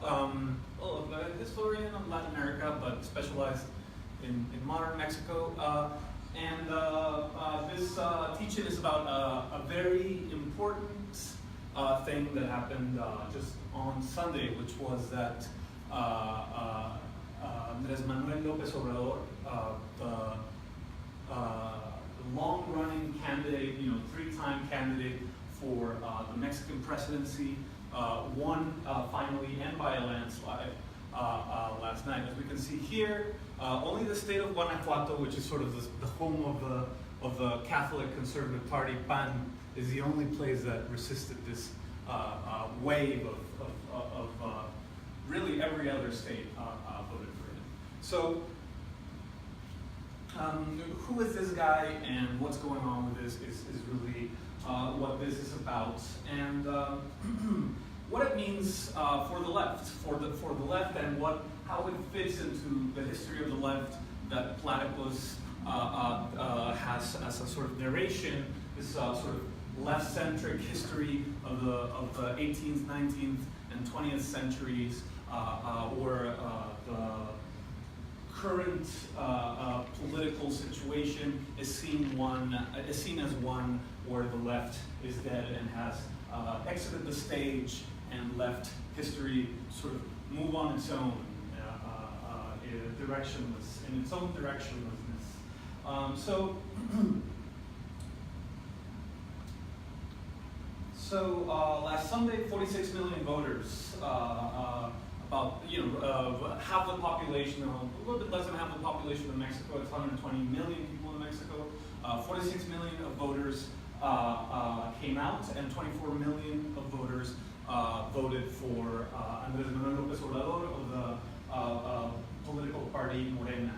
Ordo, a historian of Latin America, but specialized in modern Mexico. This teaching is about a very important thing that happened just on Sunday, which was that Andrés Manuel López Obrador, the long-running candidate, three-time candidate for the Mexican presidency, won finally and by a landslide last night. As we can see here, only the state of Guanajuato, which is sort of the home of the Catholic Conservative Party, PAN, is the only place that resisted this wave of really every other state voted for him. So, who is this guy and what's going on with this is really what this is about, and what it means for the left, and how it fits into the history of the left that Platypus has as a sort of narration, this sort of left-centric history of the 18th, 19th, and 20th centuries, where the current political situation is seen as one where the left is dead and has exited the stage and left history sort of move on its own, in its own directionlessness. So last Sunday, 46 million voters, about half the population, a little bit less than half the population of Mexico. It's 120 million people in Mexico. 46 million of voters came out, and 24 million of voters voted for Andrés Manuel López Obrador of the political party Morena,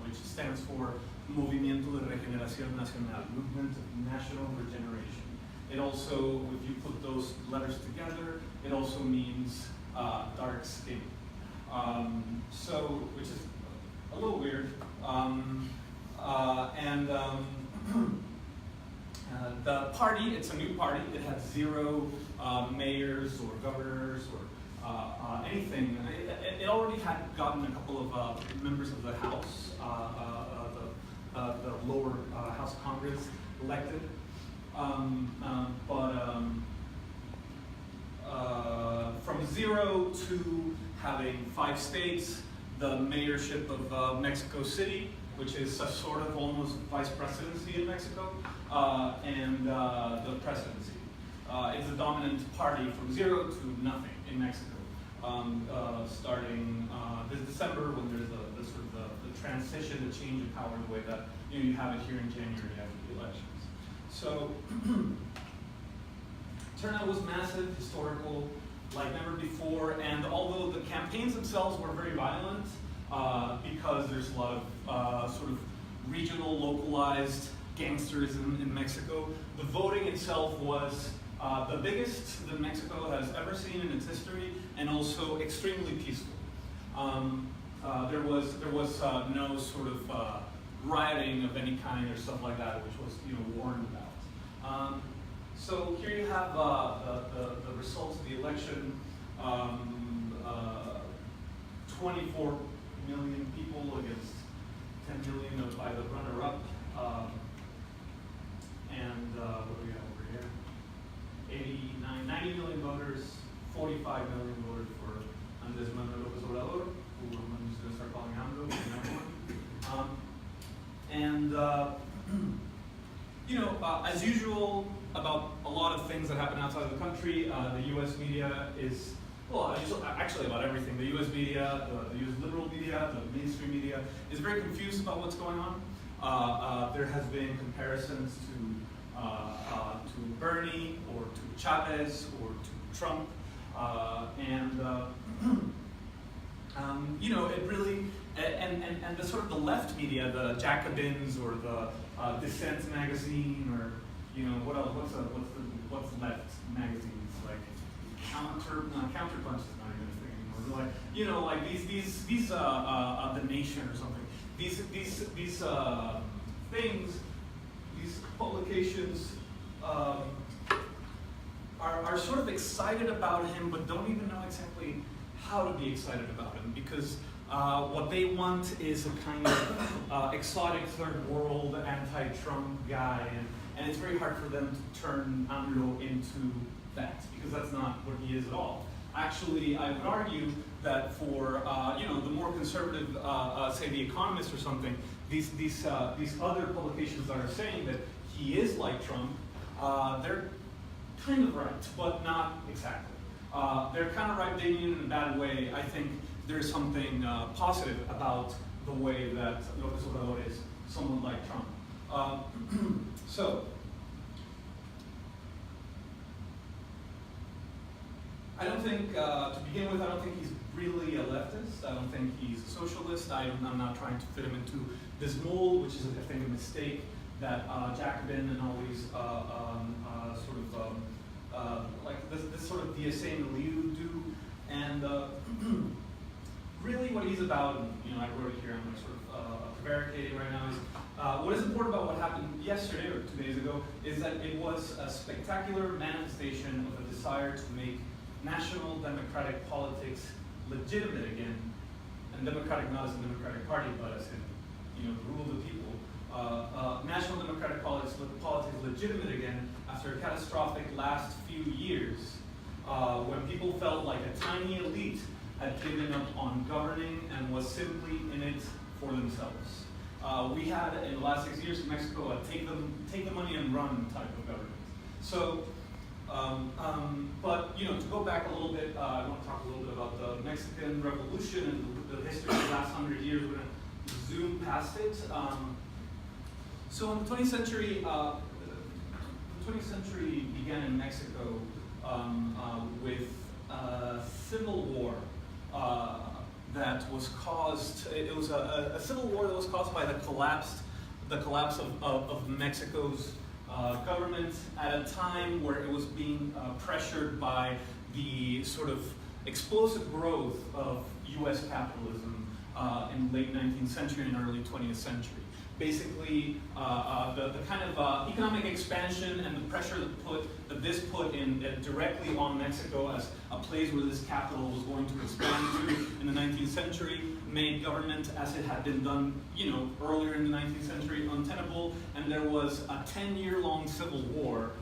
which stands for Movimiento de Regeneración Nacional, Movement of National Regeneration. It also, if you put those letters together, it also means dark skin. Which is a little weird. The party, it's a new party. It had 0 mayors or governors or anything. It already had gotten a couple of members of the House, the lower House of Congress elected. From 0 to having 5 states, the mayorship of Mexico City, which is a sort of almost vice presidency in Mexico, and the presidency. It's a dominant party from 0 to nothing in Mexico, starting this December, when there's the transition, the change of power, the way that you have it here in January after the elections. So turnout was massive, historical, like never before, and although the campaigns themselves were very violent, because there's a lot of sort of regional, localized gangsterism in Mexico, the voting itself was the biggest that Mexico has ever seen in its history, and also extremely peaceful. There was no sort of rioting of any kind or stuff like that, which was warned about. So here you have the results of the election. 24 million people against 10 million by the runner-up. What do we have over here? 90 million voters, 45 million voted for Andrés Manuel López Obrador, who I'm just going to start calling AMLO, as usual, about a lot of things that happen outside of the country, the U.S. media is, actually about everything. The U.S. media, the U.S. liberal media, the mainstream media is very confused about what's going on. There has been comparisons to Bernie or to Chavez or to Trump, it really, and the sort of the left media, the Jacobins or the Dissent magazine, or what else? What's left magazines like? Counterpunch is not even a thing anymore. Like these the Nation or something. These things, these publications are sort of excited about him, but don't even know exactly how to be excited about him, because what they want is a kind of exotic third world anti-Trump guy, and it's very hard for them to turn AMLO into that, because that's not what he is at all. Actually, I would argue that for the more conservative, say The Economist or something, these other publications that are saying that he is like Trump, they're kind of right, but not exactly. They're kind of right, they mean it in a bad way. I think there's something positive about the way that Novus Ordo is someone like Trump. So, I don't think, to begin with, I don't think he's really a leftist. I don't think he's a socialist. I'm not trying to fit him into this mold, which is, I think, a mistake that Jacobin and all these like this sort of DSA milieu do. And really what he's about, and I wrote it here, I'm sort of prevaricating right now, is what is important about what happened yesterday or 2 days ago is that it was a spectacular manifestation of a desire to make national democratic politics legitimate again, and democratic not as a democratic party, but as in the rule of the people. National democratic politics legitimate again after a catastrophic last few years, when people felt like a tiny elite had given up on governing and was simply in it for themselves. We had in the last 6 years in Mexico a take the money and run type of government. So. But to go back a little bit, I want to talk a little bit about the Mexican Revolution and the history of the last 100 years. We're going to zoom past it. So in the 20th century, began in Mexico with a civil war that was caused. It was a civil war that was caused by the collapse of Mexico's government at a time where it was being pressured by the sort of explosive growth of U.S. capitalism in the late 19th century and early 20th century. Basically, the kind of economic expansion and the pressure that this put in directly on Mexico as a place where this capital was going to expand to in the 19th century made government as it had been done, earlier in the 19th century untenable, and there was a 10-year-long civil war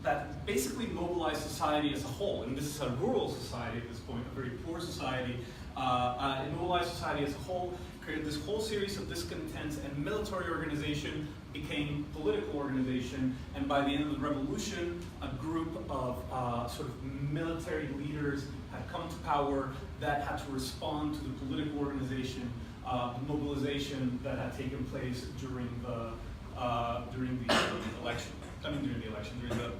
that basically mobilized society as a whole, and this is a rural society at this point, a very poor society. It mobilized society as a whole, created this whole series of discontents, and military organization became political organization, and by the end of the revolution, a group of sort of military leaders had come to power that had to respond to the political organization, the mobilization that had taken place during the election.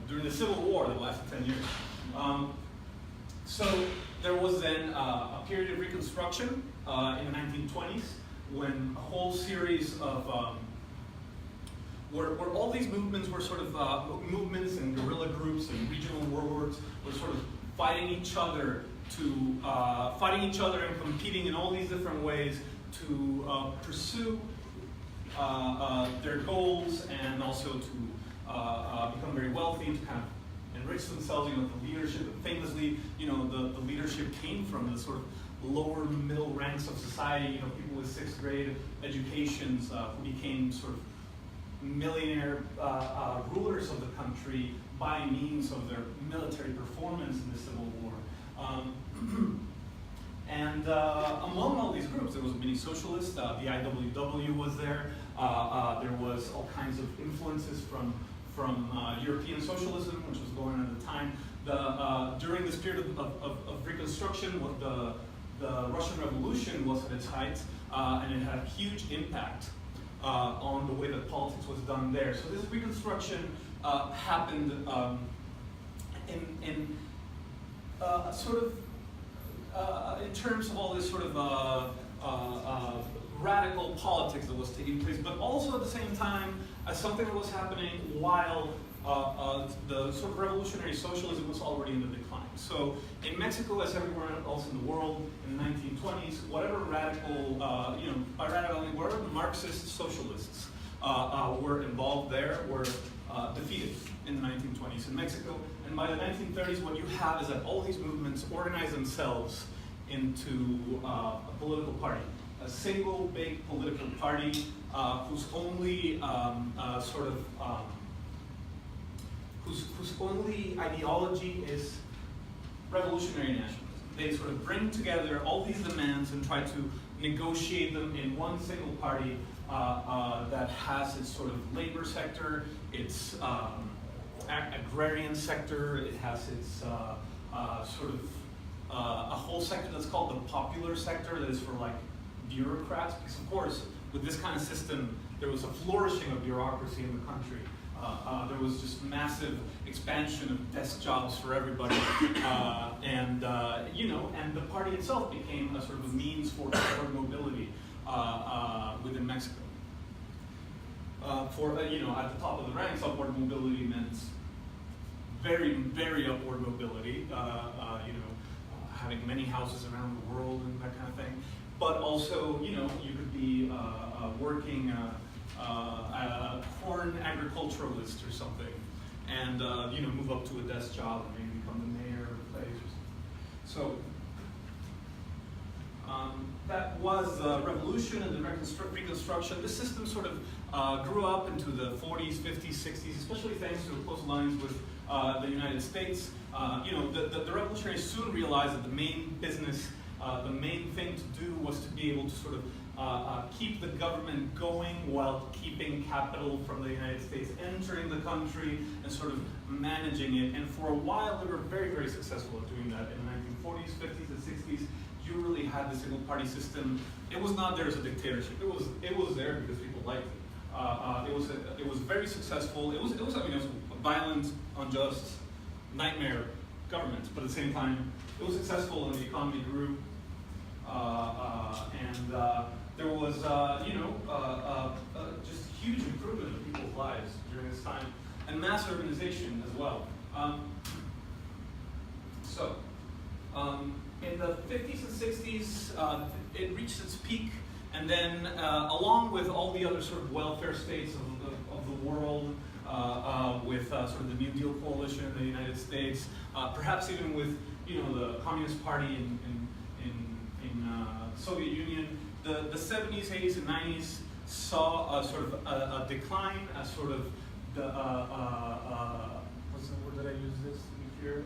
During the Civil War that lasted 10 years. So there was then a period of Reconstruction in the 1920s when a whole series of where all these movements were sort of movements and guerrilla groups and regional warlords were sort of fighting each other and competing in all these different ways to pursue their goals and also to become very wealthy, to kind of enrich themselves. The leadership, famously, the leadership came from the sort of lower middle ranks of society. People with 6th grade educations who became sort of millionaire rulers of the country by means of their military performance in the Civil War. And among all these groups, there was many socialists. The IWW was there. There was all kinds of influences from European socialism, which was going on at the time. During this period of Reconstruction, the Russian Revolution was at its height, and it had a huge impact on the way that politics was done there. So this Reconstruction happened in in terms of all this sort of radical politics that was taking place, but also at the same time as something that was happening while the sort of revolutionary socialism was already in the decline. So in Mexico, as everywhere else in the world, in the 1920s, whatever radical, by radical, whatever Marxist socialists were involved there were defeated in the 1920s in Mexico. And by the 1930s, what you have is that all these movements organize themselves into a political party, a single big political party whose only whose only ideology is revolutionary nationalism. They sort of bring together all these demands and try to negotiate them in one single party that has its sort of labor sector, its agrarian sector, it has its a whole sector that's called the popular sector that is for like bureaucrats, because of course with this kind of system there was a flourishing of bureaucracy in the country. There was just massive expansion of desk jobs for everybody, and the party itself became a sort of a means for upward mobility within Mexico. At the top of the ranks, upward mobility meant very, very upward mobility. Having many houses around the world and that kind of thing. But also, you could be working a corn agriculturalist or something, and move up to a desk job and maybe become the mayor of a place or something. So that was the revolution and the reconstruction. This system sort of grew up into the 40s, 50s, 60s, especially thanks to close lines with the United States. The revolutionaries soon realized that the main business, the main thing to do was to be able to sort of keep the government going while keeping capital from the United States entering the country and sort of managing it. And for a while, they were very, very successful at doing that. In the 1940s, 50s, and 60s, you really had the single party system. It was not there as a dictatorship. It was there because people liked it. It was very successful. It was a violent, unjust, nightmare government, but at the same time, it was successful and the economy grew. There was, just huge improvement in people's lives during this time, and mass urbanization as well. In the 50s and 60s, it reached its peak, and then along with all the other sort of welfare states of the world, with sort of the New Deal coalition in the United States, perhaps even with the Communist Party in Soviet Union, the 70s, 80s, and 90s saw a sort of a decline, a sort of the what's the word that I use this to be clear?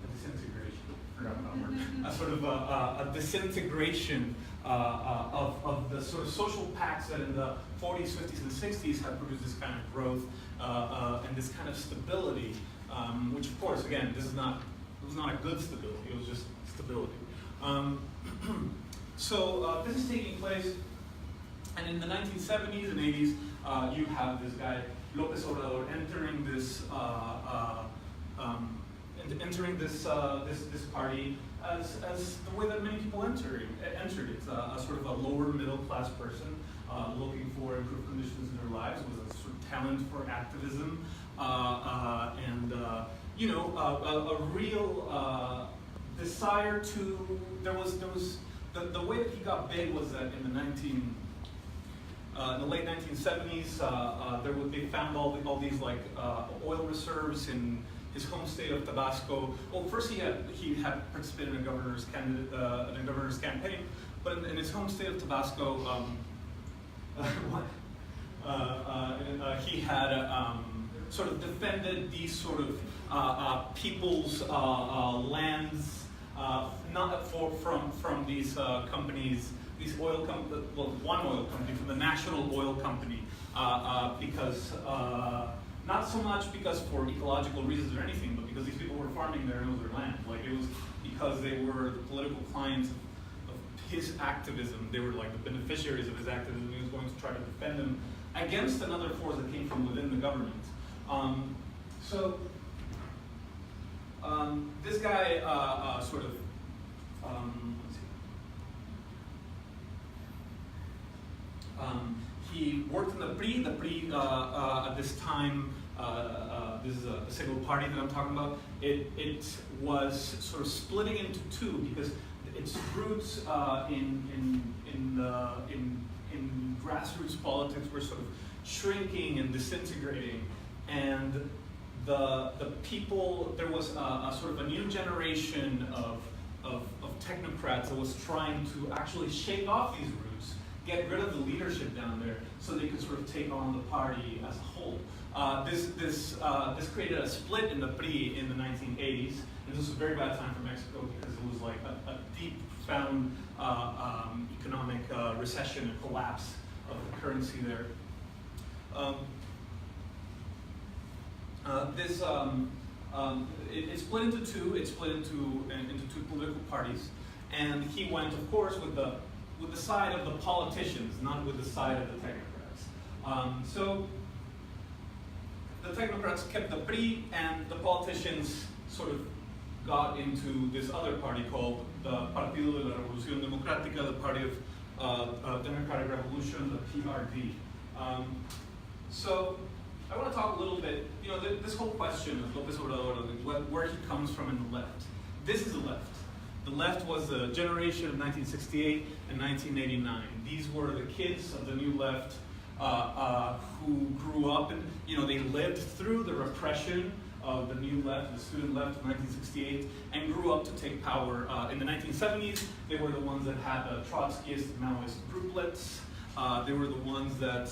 A disintegration. I forgot that word. A sort of a disintegration of the sort of social pacts that in the 40s, 50s, and 60s had produced this kind of growth and this kind of stability, which of course, again, it was not a good stability, it was just stability. So this is taking place, and in the 1970s and 80s, you have this guy, Novus Ordo, entering this party as the way that many people entered it. A sort of a lower middle class person looking for improved conditions in their lives, with a sort of talent for activism, and a real desire to. There was the way that he got big was that in the late 1970s, they found all these like oil reserves in his home state of Tabasco. Well, first he had participated in a governor's campaign, but in his home state of Tabasco, he had sort of defended these sort of people's lands, not from these companies. These oil companies, well, one oil company, from the National Oil Company, because not so much because for ecological reasons or anything, but because these people were farming their land. Like it was because they were the political clients of his activism. They were like the beneficiaries of his activism. He was going to try to defend them against another force that came from within the government. This guy sort of. He worked in the PRI. The PRI at this time, this is a single party that I'm talking about. It was sort of splitting into two because its roots in grassroots politics were sort of shrinking and disintegrating, and the people, there was a sort of a new generation of technocrats that was trying to actually shake off these roots, get rid of the leadership down there, so they could sort of take on the party as a whole. This created a split in the PRI in the 1980s, and this was a very bad time for Mexico because it was like a deep, profound economic recession and collapse of the currency there. It split into two. It split into two political parties, and he went, of course, with the side of the politicians, not with the side of the technocrats. So the technocrats kept the PRI, and the politicians sort of got into this other party called the Partido de la Revolución Democrática, the Party of Democratic Revolution, the PRD. So I want to talk a little bit, this whole question of López Obrador, where he comes from in the left. This is the left. The left was the generation of 1968 and 1989. These were the kids of the new left who grew up and, they lived through the repression of the new left, the student left of 1968, and grew up to take power. In the 1970s, they were the ones that had the Trotskyist Maoist grouplets. They were the ones that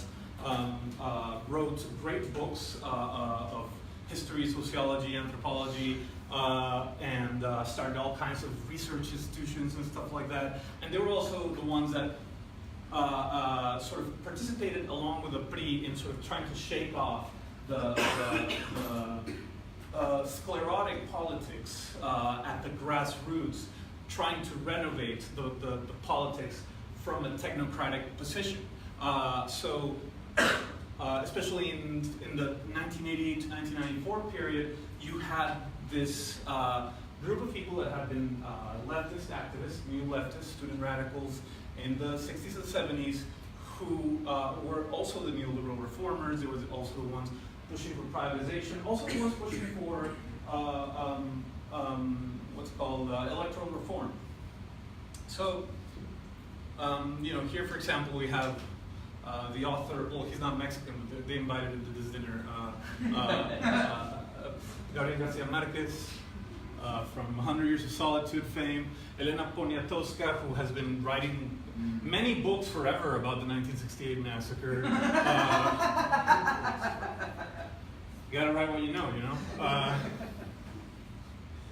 wrote great books of history, sociology, anthropology, and started all kinds of research institutions and stuff like that. And they were also the ones that sort of participated along with the PRI in sort of trying to shake off the sclerotic politics at the grassroots, trying to renovate the politics from a technocratic position. Especially in the 1988 to 1994 period, you had this group of people that had been leftist activists, new leftists, student radicals in the 60s and 70s, who were also the neoliberal reformers. They were also the ones pushing for privatization, also the ones pushing for what's called electoral reform. So, here, for example, we have the author, well, he's not Mexican, but they invited him to this dinner, Gabriel Garcia Marquez, from 100 Years of Solitude fame, Elena Poniatowska, who has been writing many books forever about the 1968 massacre. You gotta write what you know,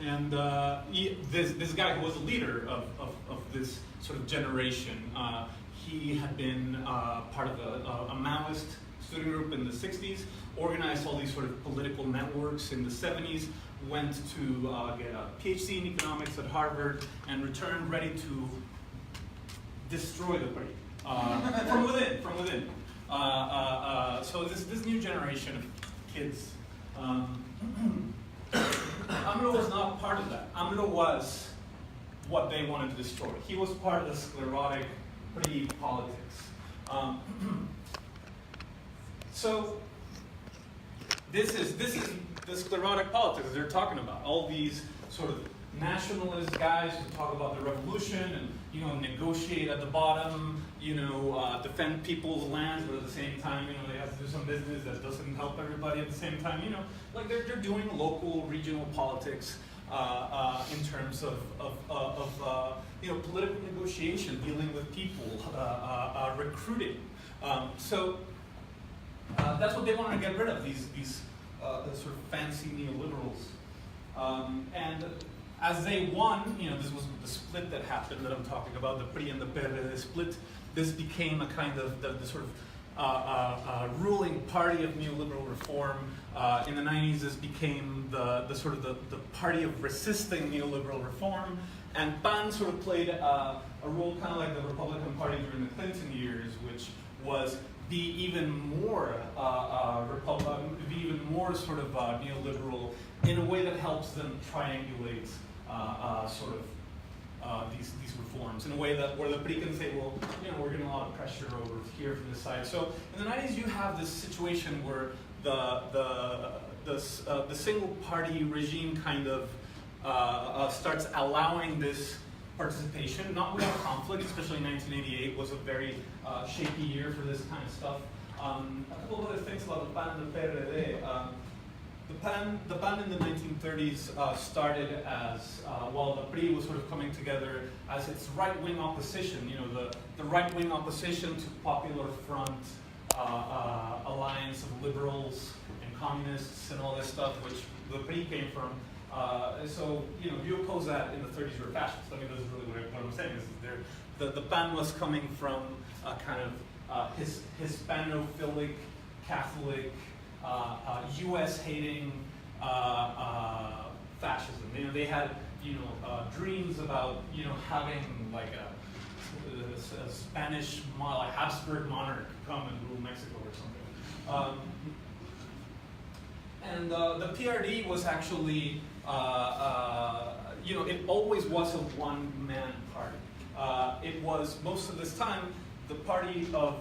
And this guy who was a leader of this sort of generation, he had been part of a Maoist student group in the 60s, organized all these sort of political networks in the 70s, went to get a PhD in economics at Harvard, and returned ready to destroy the party from within. So this new generation of kids, AMLO was not part of that. AMLO was what they wanted to destroy. He was part of the sclerotic politics. So this is the sclerotic politics they're talking about. All these sort of nationalist guys who talk about the revolution and negotiate at the bottom, defend people's lands, but at the same time, they have to do some business that doesn't help everybody at the same time. Like they're doing local, regional politics in terms of political negotiation, dealing with people, recruiting. So that's what they wanted to get rid of, these sort of fancy neoliberals. And as they won, this was the split that happened that I'm talking about, the PRI and the PRD split. This became a kind of the sort of ruling party of neoliberal reform. In the 90s, this became the sort of the party of resisting neoliberal reform. And PAN sort of played a role kind of like the Republican Party during the Clinton years, which was be even more sort of neoliberal in a way that helps them triangulate these reforms in a way that where the PRI can say, well, we're getting a lot of pressure over here from this side. So in the 90s, you have this situation where the single party regime kind of starts allowing this participation, not without conflict, especially 1988 was a very shaky year for this kind of stuff. A couple of other things about the PAN and the PRD. The PAN in the 1930s started as, while the PRI was sort of coming together as its right-wing opposition, the right-wing opposition to Popular Front alliance of liberals and communists and all this stuff, which the PRI came from. So, if you oppose that in the 30s, you're a fascist. I mean, this is really what I'm saying. The PAN was coming from a kind of Hispanophilic, Catholic, U.S.-hating fascism. They had, dreams about, having like a Spanish, like Habsburg monarch come and rule Mexico or something. And the PRD was actually, it always was a one-man party. It was, most of this time, the party of,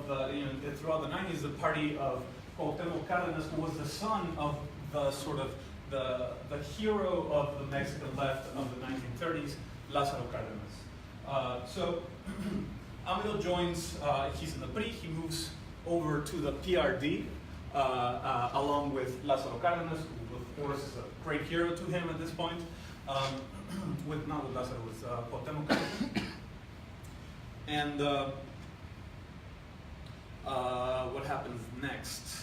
throughout the 90s, the party of Cuauhtémoc Cárdenas, who was the son of the sort of, the hero of the Mexican left of the 1930s, Lázaro Cárdenas. So, AMLO joins, he's in the PRI, he moves over to the PRD, along with Lázaro Cárdenas, who of course is a great hero to him at this point, not with Lázaro, with Cuauhtémoc Cárdenas. And what happens next?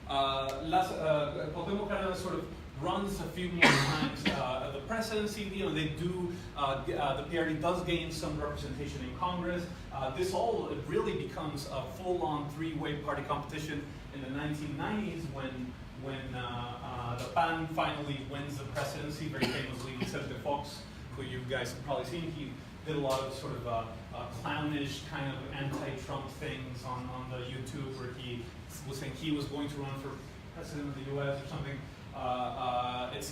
Cuauhtémoc Cárdenas sort of runs a few more times the presidency. They do. The PRD does gain some representation in Congress. This all really becomes a full-on three-way party competition in the 1990s when the PAN finally wins the presidency. Very famously, Vicente Fox, who you guys have probably seen, he did a lot of sort of clownish kind of anti-Trump things on the YouTube where he was saying he was going to run for president of the U.S. or something.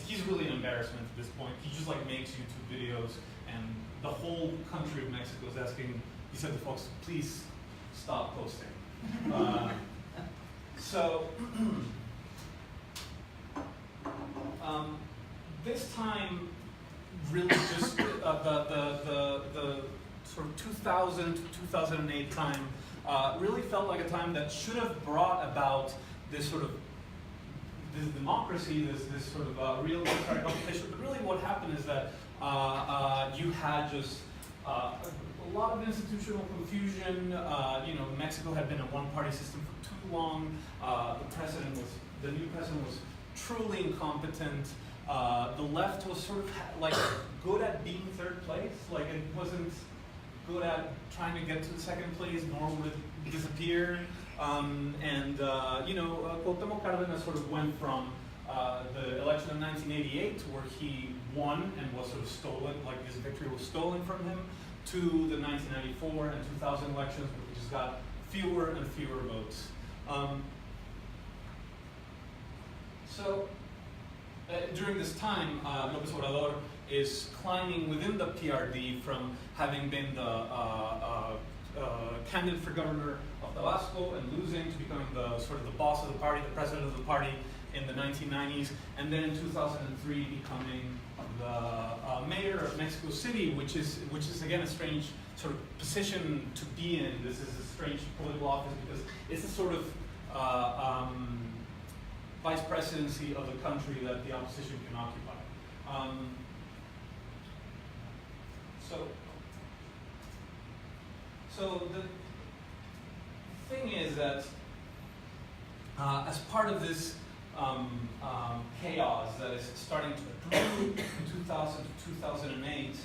He's really an embarrassment at this point. He just like makes YouTube videos, and the whole country of Mexico is asking Vicente Fox, please stop posting. This time really just the sort of 2000 to 2008 time really felt like a time that should have brought about this sort of this democracy, this sort of real democratic competition. But really what happened is that you had just a lot of institutional confusion. Mexico had been a one-party system for too long. The new president was truly incompetent. The left was sort of like good at being third place. Like it wasn't good at trying to get to the second place, nor would it disappear. Cuauhtémoc Cárdenas sort of went from the election of 1988, where he won and was sort of stolen, like his victory was stolen from him, to the 1994 and 2000 elections, where he just got fewer and fewer votes. During this time, Novus Ordo is climbing within the PRD from having been the candidate for governor of Tabasco and losing to becoming the sort of the boss of the party, the president of the party in the 1990s, and then in 2003 becoming the mayor of Mexico City, which is again a strange sort of position to be in. This is a strange political office because it's a sort of vice presidency of the country that the opposition can occupy. So the thing is that as part of this chaos that is starting to brew in 2000 to 2008,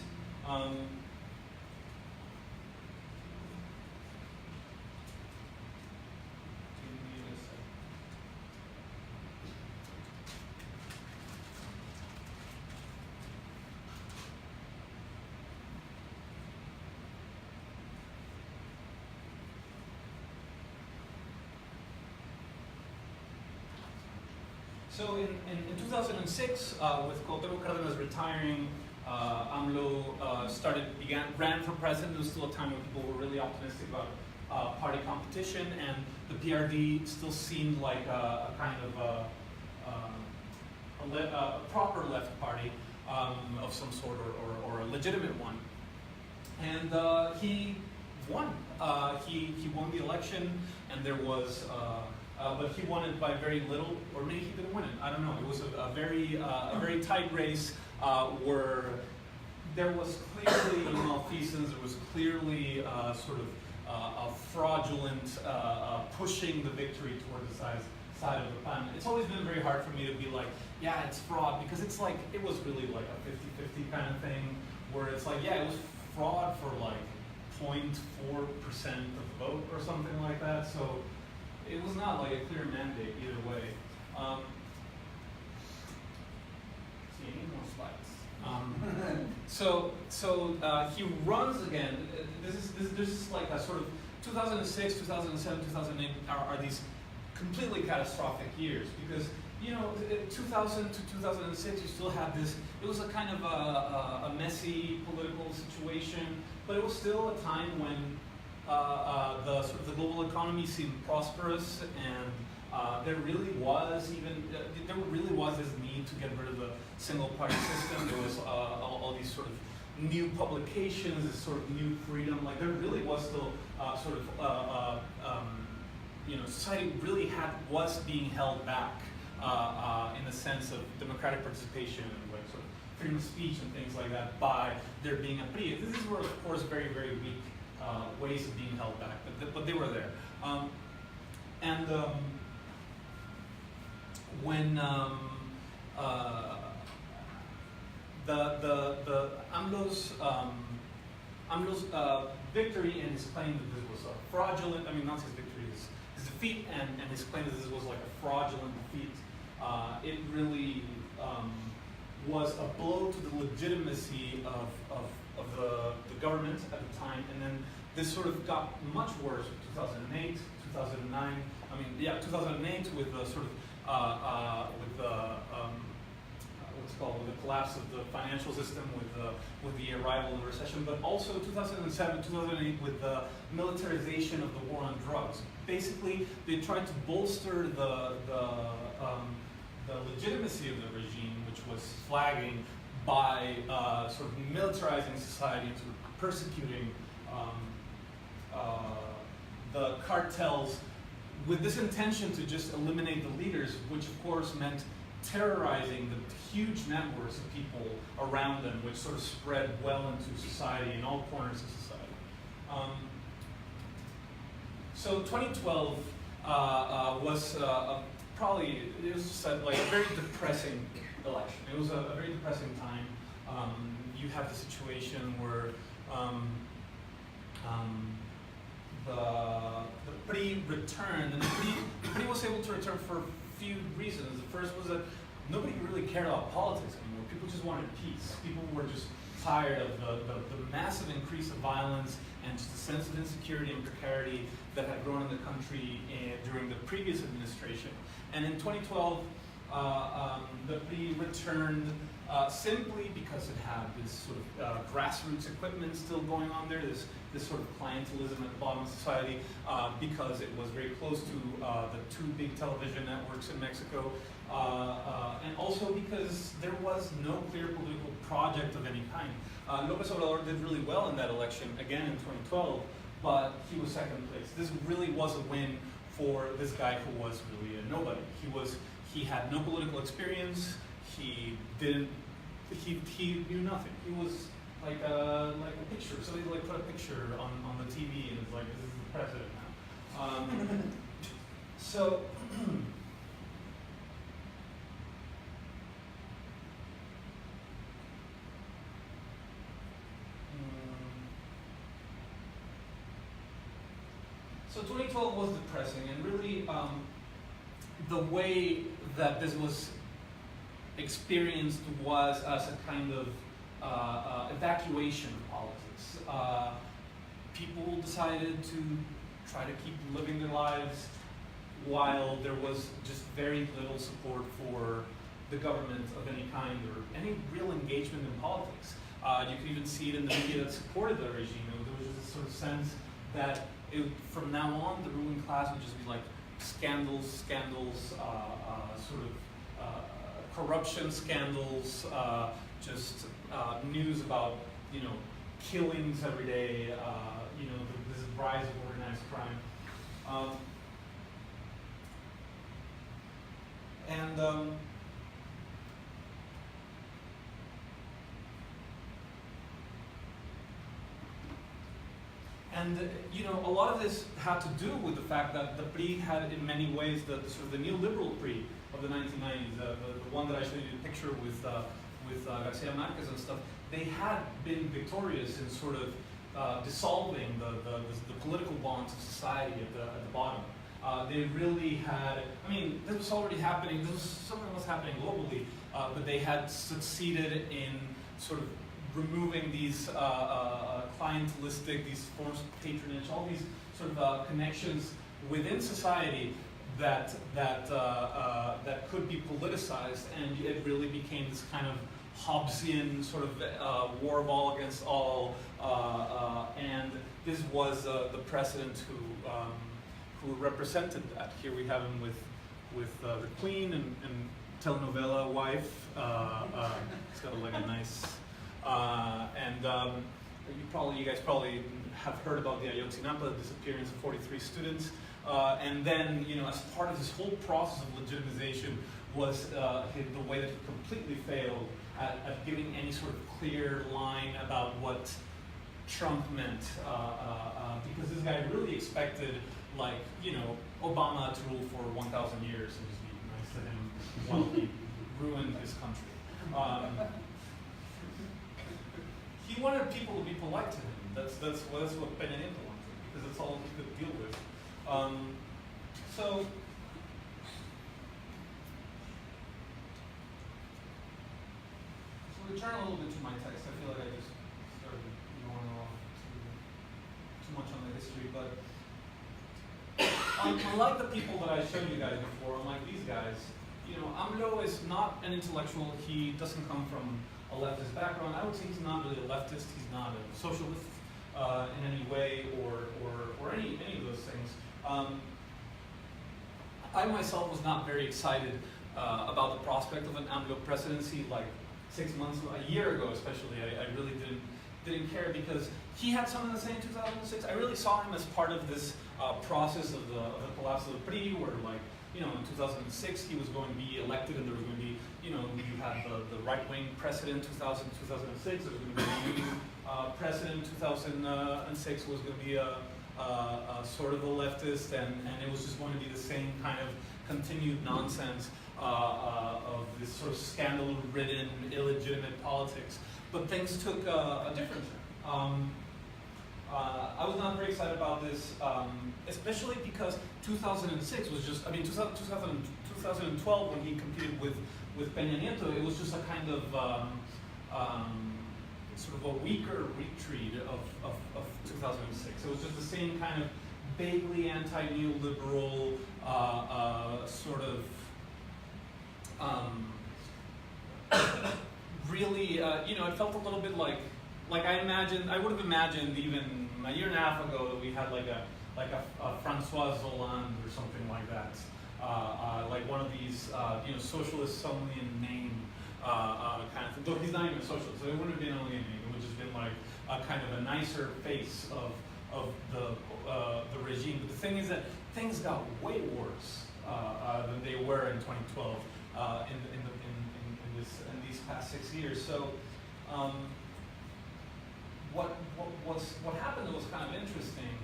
So in 2006, with Cuauhtémoc Cárdenas retiring, AMLO ran for president. There was still a time when people were really optimistic about party competition, and the PRD still seemed like a kind of a proper left party of some sort, or a legitimate one. And he won. He won the election, and there was, but he won it by very little, or maybe he didn't win it. I don't know. It was a very tight race where there was clearly malfeasance. There was clearly sort of a fraudulent pushing the victory toward the side of the pan. It's always been very hard for me to be like, yeah, it's fraud, because it's like, it was really like a 50-50 kind of thing, where it's like, yeah, it was fraud for like 0.4% of the vote or something like that, so it was not like a clear mandate either way. See, I need more slides. So he runs again. This is like a sort of 2006, 2007, 2008 are these completely catastrophic years, because 2000 to 2006 you still had this. It was a kind of a messy political situation, but it was still a time when the global economy seemed prosperous, and there really was this need to get rid of the single party system. There was all these sort of new publications, this sort of new freedom. Like there really was still society really was being held back in the sense of democratic participation and like sort of freedom of speech and things like that by there being a PRI. These were of course very, very weak ways of being held back, but they were there. When the AMLO's victory and his claim that this was a fraudulent, not his victory, his defeat and his claim that this was like a fraudulent defeat, it really was a blow to the legitimacy of the government at the time, and then this sort of got much worse in 2008, 2009. 2008 with the sort of with the collapse of the financial system, with the arrival of the recession, but also 2007, 2008 with the militarization of the war on drugs. Basically, they tried to bolster the legitimacy of the regime, which was flagging, by sort of militarizing society and sort of persecuting the cartels, with this intention to just eliminate the leaders, which of course meant terrorizing the huge networks of people around them, which sort of spread well into society, in all corners of society. So 2012 was probably, it was just a very depressing election. It was a very depressing time. You have the situation where the PRI returned, and the PRI was able to return for a few reasons. The first was that nobody really cared about politics anymore. People just wanted peace. People were just tired of the massive increase of violence and just a sense of insecurity and precarity that had grown in the country during the previous administration. And in 2012, the PRI returned simply because it had this sort of grassroots equipment still going on there, this sort of clientelism at the bottom of society, because it was very close to the two big television networks in Mexico, and also because there was no clear political project of any kind. Novus Ordo did really well in that election, again in 2012, but he was second place. This really was a win for this guy who was really a nobody. He had no political experience. He knew nothing. He was like a picture. Somebody put a picture on the TV and it's like, this is the president now. So So 2012 was depressing, and really the way that this was experienced was as a kind of evacuation of politics. People decided to try to keep living their lives while there was just very little support for the government of any kind or any real engagement in politics. You could even see it in the media that supported the regime. There was just this sort of sense that from now on, the ruling class would just be like scandals, sort of corruption scandals, just news about killings every day, you know, this rise of organized crime. And you know, a lot of this had to do with the fact that the PRI had, in many ways, the sort of the neoliberal PRI of the 1990s, the one that I showed you the picture with Garcia Marquez and stuff. They had been victorious in sort of dissolving the political bonds of society at the bottom. They really had, I mean, this was already happening, this was something that was happening globally, but they had succeeded in sort of removing these clientelistic, these forms of patronage, all these sort of connections within society that could be politicized, and it really became this kind of Hobbesian sort of war of all against all, and this was the president who represented that. Here we have him with the Queen and telenovela wife. It's got like a nice, you guys probably have heard about the Ayotzinapa, the disappearance of 43 students. And then, you know, as part of this whole process of legitimization was the way that he completely failed at giving any sort of clear line about what Trump meant, because this guy really expected, like, you know, Obama to rule for 1,000 years and just be nice to him while he ruined his country. He wanted people to be polite to him. That's what Peña Nieto wanted, because that's all he could deal with. So return a little bit to my text. I feel like I just started going off too much on the history, but unlike the people that I showed you guys before, unlike these guys, you know, AMLO is not an intellectual. He doesn't come from a leftist background. I would say he's not really a leftist. He's not a socialist in any way, or any of those things. I myself was not very excited about the prospect of an AMLO presidency, like 6 months, a year ago especially. I really didn't care, because he had something to say in 2006. I really saw him as part of this process of the collapse of the PRI, where, like, you know, in 2006 he was going to be elected, and there was going to be, you know, you had the right-wing president 2006, there was going to be a new president 2006 was going to be a sort of a leftist, and it was just going to be the same kind of continued nonsense of this sort of scandal-ridden, illegitimate politics. But things took a different turn. I was not very excited about this, especially because 2006 was just, I mean, 2012 when he competed with Peña Nieto, it was just a kind of sort of a weaker retreat of 2006. It was just the same kind of vaguely anti-neoliberal sort of really, you know, it felt a little bit like I would have imagined even a year and a half ago that we had like a François Hollande or something like that, like one of these, you know, socialist only in name kind of thing. Though he's not even a socialist, so it wouldn't have been only in name. It would just been like a kind of a nicer face of the regime. But the thing is that things got way worse than they were in 2012 in these past 6 years. So what happened that was kind of interesting.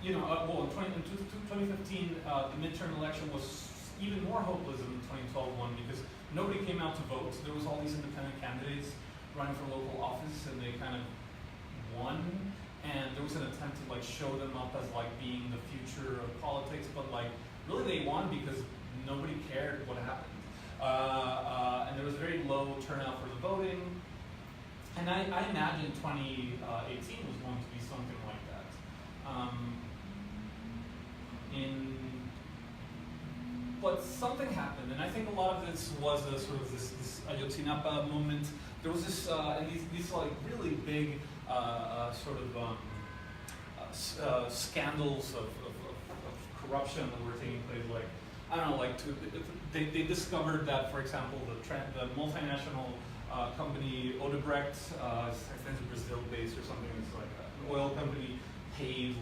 You know, well, in 2015, the midterm election was even more hopeless than the 2012 one, because nobody came out to vote. There was all these independent candidates running for local office, and they kind of won. And there was an attempt to like show them up as like being the future of politics, but like really they won because nobody cared what happened. And there was very low turnout for the voting. And I imagine 2018 was going to be something like that. But something happened, and I think a lot of this was a sort of this Ayotzinapa moment. There was this, and these like really big sort of scandals of corruption that were taking place. Like, I don't know, like they discovered that, for example, the multinational company Odebrecht, I think it's Brazil-based or something. It's like an oil company paid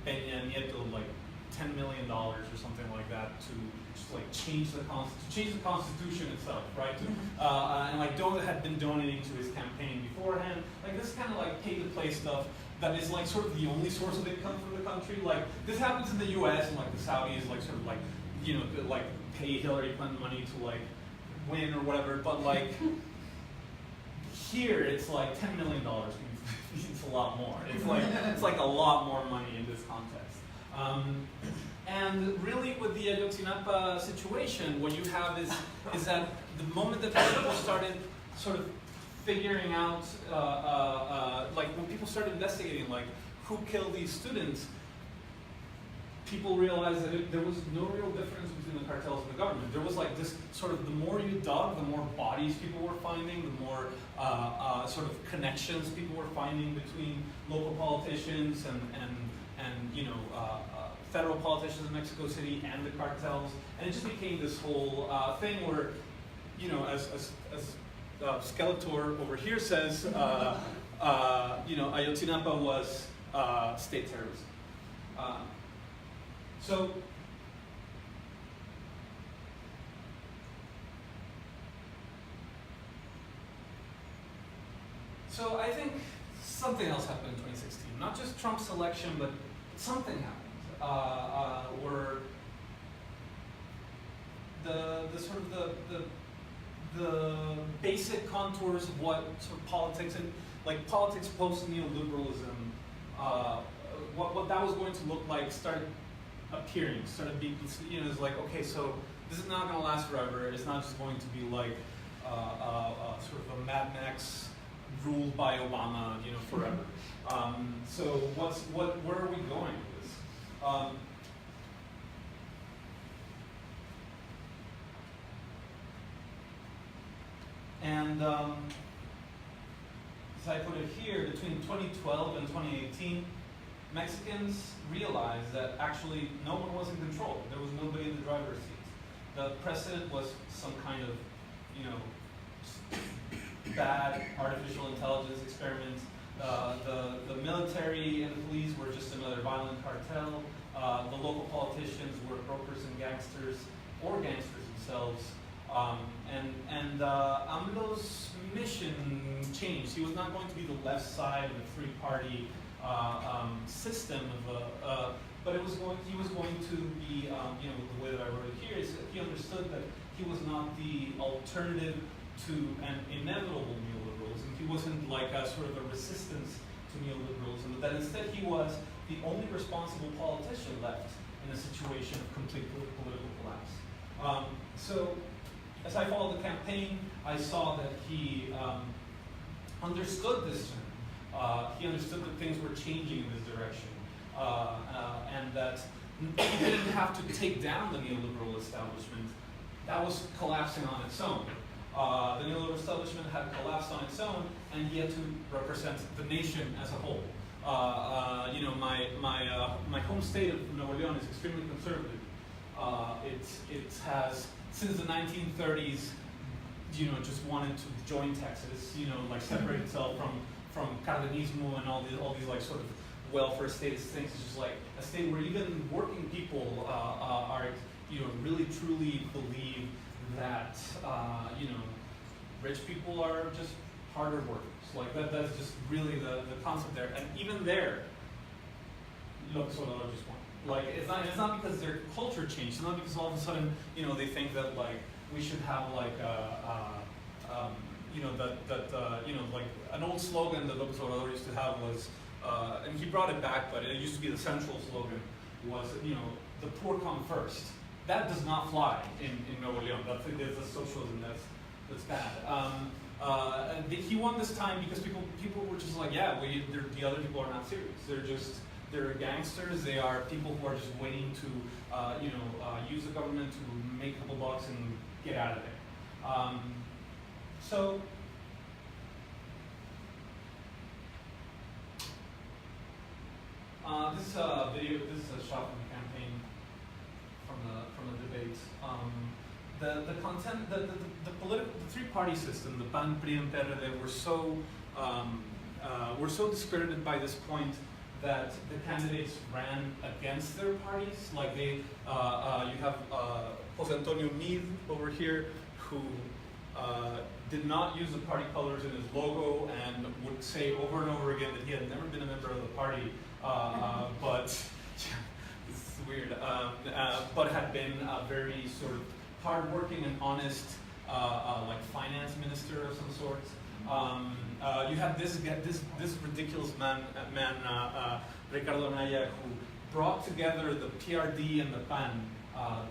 Peña Nieto like $10 million or something like that to just like change the constitution itself, right? And like had been donating to his campaign beforehand. Like this kind of like pay-to-play stuff that is like sort of the only source of income for the country. Like this happens in the U.S. and like the Saudis like sort of like like pay Hillary Clinton money to like win or whatever. But like here it's like $10 million means a lot more. It's like a lot more money in this context. And really with the Ayotzinapa situation, what you have is that the moment that people started sort of figuring out, like when people started investigating like who killed these students, people realized that there was no real difference between the cartels and the government. There was like this sort of, the more you dug, the more bodies people were finding, the more sort of connections people were finding between local politicians and federal politicians in Mexico City and the cartels. And it just became this whole thing where, as Skeletor over here says, Ayotzinapa was state terrorism. So I think something else happened in 2016. Not just Trump's election, but something happened where the basic contours of what sort of politics and like politics post neoliberalism, what that was going to look like started appearing, started being, it's like, okay, so this is not going to last forever. It's not just going to be like sort of a Mad Max ruled by Obama, forever. So where are we going with this? As I put it here, between 2012 and 2018, Mexicans realized that actually no one was in control. There was nobody in the driver's seat. The precedent was some kind of, bad artificial intelligence experiment. The military and the police were just another violent cartel. The local politicians were brokers and gangsters, or gangsters themselves. And AMLO's mission changed. He was not going to be the left side of the three-party system but he was going to be, the way that I wrote it here is that he understood that he was not the alternative to an inevitable neoliberalism. He wasn't like a sort of a resistance to neoliberalism, but that instead he was the only responsible politician left in a situation of complete political collapse. So as I followed the campaign, I saw that he understood this term. He understood that things were changing in this direction, and that he didn't have to take down the neoliberal establishment. That was collapsing on its own. The neoliberal establishment had collapsed on its own, and he had to represent the nation as a whole. My home state of Nuevo León is extremely conservative. It has, since the 1930s, just wanted to join Texas, like separate itself from Cardenismo and all these like sort of welfare statist things. It's just like a state where even working people are, really truly believe that, rich people are just harder workers. Like that's just really the concept there. And even there, Novus Ordo just won. Like it's not because their culture changed. It's not because all of a sudden, they think that like we should have like like an old slogan that Novus Ordo used to have was, and he brought it back, but it used to be the central slogan was, the poor come first. That does not fly in Nuevo León. There's a socialism that's bad. He won this time because people were just like, yeah, the other people are not serious. They're gangsters. They are people who are just waiting to, use the government to make a couple bucks and get out of there. This is a video. This is a shot from the campaign, from the debate. the content, the three-party system, the PAN, PRI, and PRD were so discredited by this point that the candidates ran against their parties. Like they, you have Jose Antonio Meade over here, who did not use the party colors in his logo and would say over and over again that he had never been a member of the party, but this is weird, but had been a very sort of hardworking and honest, like finance minister of some sort. You have this ridiculous man, Ricardo Anaya, who brought together the PRD and the PAN,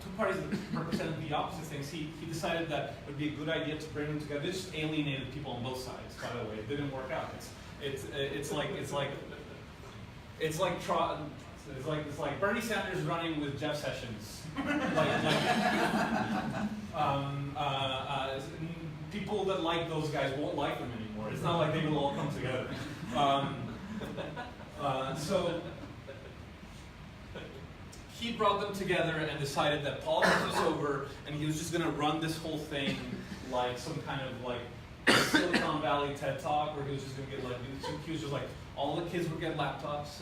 two parties that represented the opposite things. He decided that it would be a good idea to bring them together. It just alienated people on both sides. By the way, it didn't work out. It's like Bernie Sanders running with Jeff Sessions. People that like those guys won't like them anymore. It's not like they will all come together. So he brought them together and decided that politics was over, and he was just going to run this whole thing like some kind of like Silicon Valley TED Talk, where he was just going to get like, he was just like, all the kids will get laptops,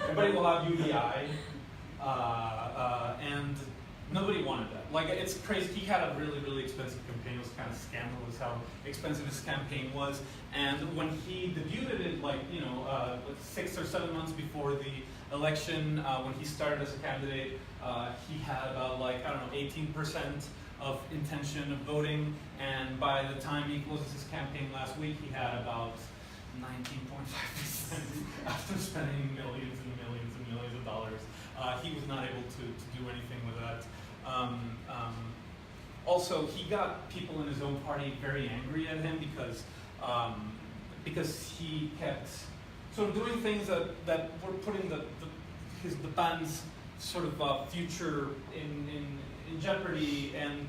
everybody will have UBI, and nobody wanted that. Like, it's crazy. He had a really, really expensive campaign. It was kind of scandalous how expensive his campaign was. And when he debuted it, like, 6 or 7 months before the election, when he started as a candidate, he had about 18% of intention of voting. And by the time he closes his campaign last week, he had about 19.5% after spending millions and millions and millions of dollars. He was not able to do anything with that. Also, he got people in his own party very angry at him because he kept sort of doing things that were putting the PAN's sort of future in jeopardy, and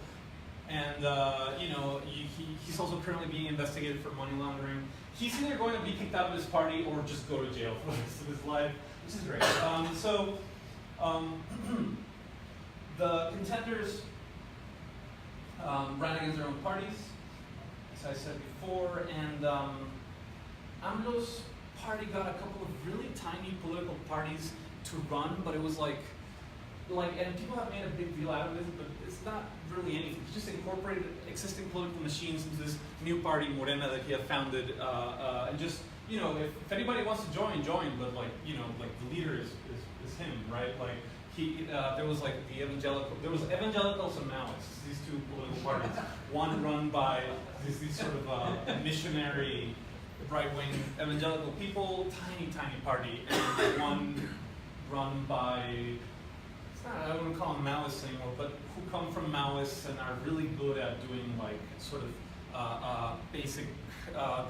he's also currently being investigated for money laundering. He's either going to be kicked out of his party or just go to jail for the rest of his life, which is great. The contenders ran against their own parties, as I said before, and AMLO's party got a couple of really tiny political parties to run, but it was and people have made a big deal out of it, but it's not really anything. He just incorporated existing political machines into this new party, Morena, that he had founded, and just, if anybody wants to join, but the leader is him, right? There was evangelicals and Maoists, these two political parties. One run by these sort of missionary, right-wing evangelical people, tiny party, and one run by, I wouldn't call them Maoists anymore, but who come from Maoists and are really good at doing sort of basic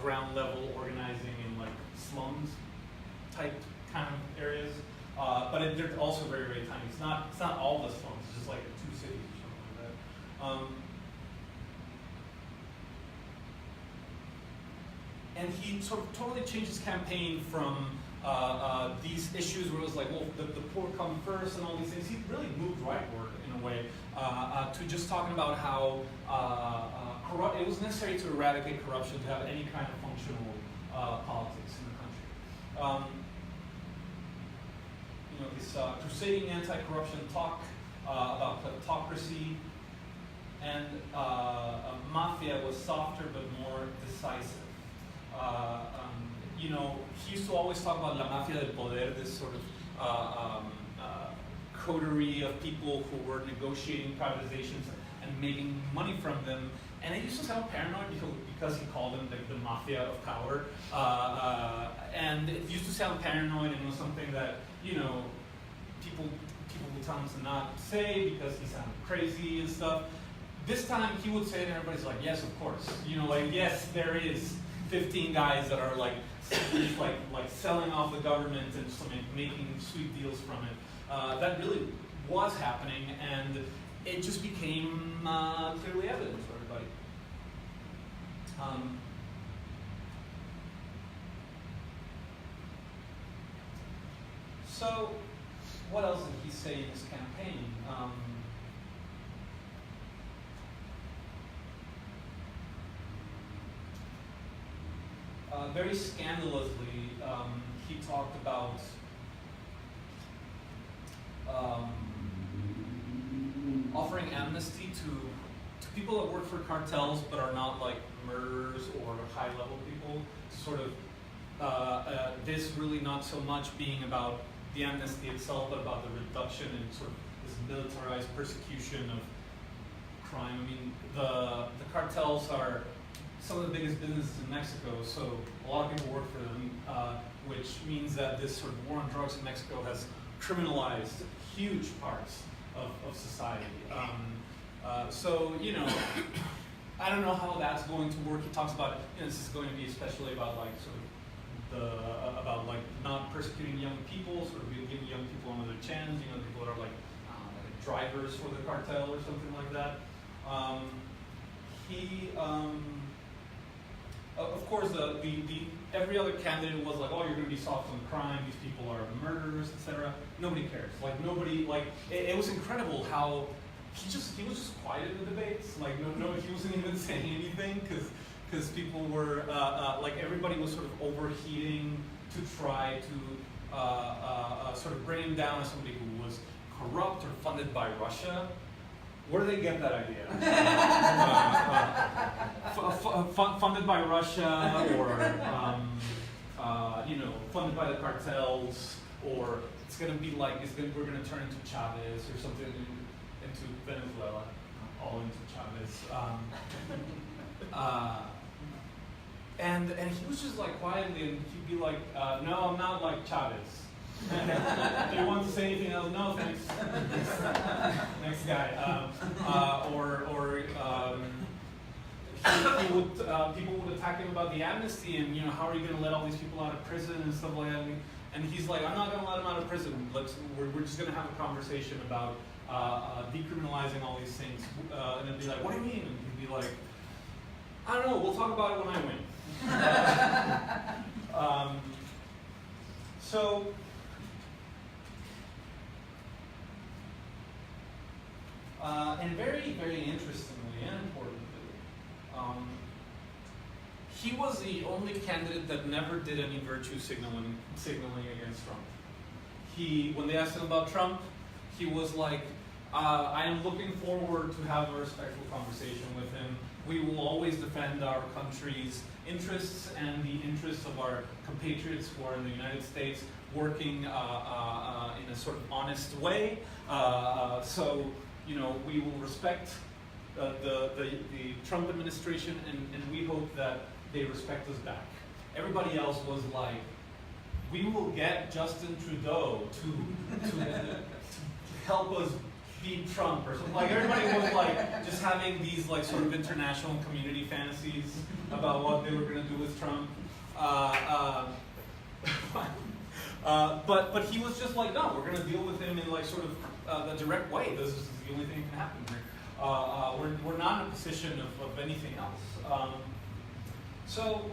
ground level organizing in slums type kind of areas. But they're also very, very tiny. It's not all the slums. It's just like 2 cities or something like that. And he sort of totally changed his campaign from these issues where it was the poor come first and all these things. He really moved rightward in a way to just talking about how it was necessary to eradicate corruption to have any kind of functional politics in the country. This crusading anti-corruption talk about kleptocracy, and mafia was softer but more decisive. He used to always talk about la mafia del poder, this sort of coterie of people who were negotiating privatizations and making money from them. And it used to sound paranoid because he called them the mafia of power. And it used to sound paranoid, and it was something that, people would tell him to not say because he sounded crazy and stuff. This time he would say it and everybody's like, yes, of course. Yes, there is 15 guys that are selling off the government and making sweet deals from it. That really was happening, and it just became clearly evident to everybody. So, what else did he say in his campaign? very scandalously, he talked about offering amnesty to people that work for cartels but are not like murderers or high-level people. Sort of this really not so much being about the amnesty itself, but about the reduction in sort of this militarized persecution of crime. I mean, the cartels are some of the biggest businesses in Mexico, so a lot of people work for them, which means that this sort of war on drugs in Mexico has criminalized huge parts of society. So, you know, I don't know how that's going to work. He talks about, you know, this is going to be especially about like sort of about like not persecuting young people, sort of giving young people another chance, you know, people that are like drivers for the cartel or something like that. Of course, every other candidate was like, oh, you're going to be soft on crime, these people are murderers, etc. Nobody cares. Like, nobody, like, it was incredible how he was just quiet in the debates. Like, no, he wasn't even saying anything because people were, like, everybody was sort of overheating to try to sort of bring him down as somebody who was corrupt or funded by Russia. Where do they get that idea? Funded by Russia, or you know, funded by the cartels, or it's going to be like we're going to turn into Chavez or something, into Venezuela, all into Chavez. And he was just like quietly, and he'd be like, "No, I'm not like Chavez." Do you want to say anything else? No, thanks. Next guy. People would attack him about the amnesty, and you know, how are you going to let all these people out of prison and stuff like that? And he's like, I'm not going to let them out of prison. We're just going to have a conversation about decriminalizing all these things. And it'd be like, what do you mean? And he'd be like, I don't know. We'll talk about it when I win. So. And very, very interestingly and importantly, he was the only candidate that never did any virtue signaling against Trump. When they asked him about Trump, he was like, I am looking forward to have a respectful conversation with him. We will always defend our country's interests and the interests of our compatriots who are in the United States, working in a sort of honest way. So, you know, we will respect the Trump administration, and we hope that they respect us back. Everybody else was like, we will get Justin Trudeau to help us beat Trump or something. Like, everybody was like just having these like sort of international community fantasies about what they were going to do with Trump. But he was just like, no, we're going to deal with him in like sort of the direct way. This is the only thing that can happen here. We're not in a position of anything else. So,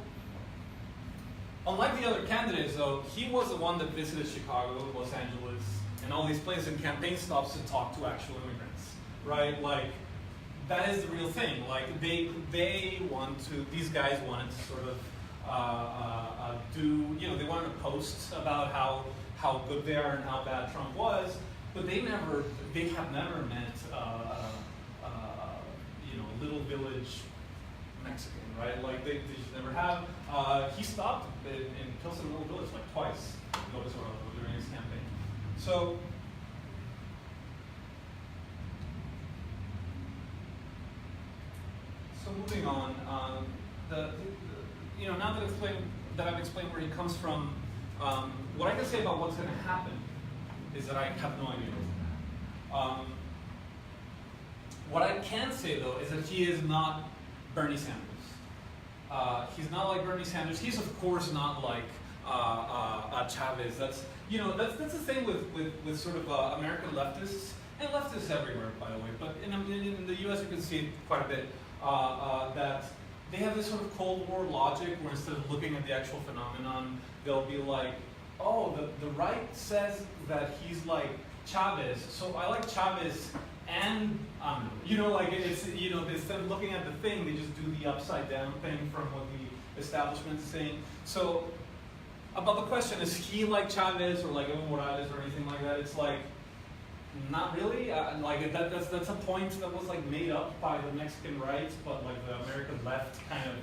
unlike the other candidates, though, he was the one that visited Chicago, Los Angeles, and all these places and campaign stops to talk to actual immigrants, right? Like, that is the real thing. Like, they want to, these guys wanted to sort of do, you know, they wanted to post about how good they are and how bad Trump was, but they have never met, you know, little village Mexican, right? Like, they just never have. He stopped in Pilsen Little Village like twice, Novus Ordo, during his campaign. So, moving on, you know, now that I've explained where he comes from, what I can say about what's going to happen is that I have no idea. What I can say, though, is that he is not Bernie Sanders. He's not like Bernie Sanders. He's, of course, not like Chavez. That's the thing with sort of American leftists, and leftists everywhere, by the way. But in the U.S., you can see it quite a bit, that they have this sort of Cold War logic where instead of looking at the actual phenomenon, they'll be like, oh, the right says that he's like Chavez, so I like Chavez and you know, like it's, you know, instead of looking at the thing, they just do the upside down thing from what the establishment thing. So about the question, is he like Chavez or like Evo Morales or anything like that? It's like, not really. Like that's a point that was like made up by the Mexican right, but like the American left kind of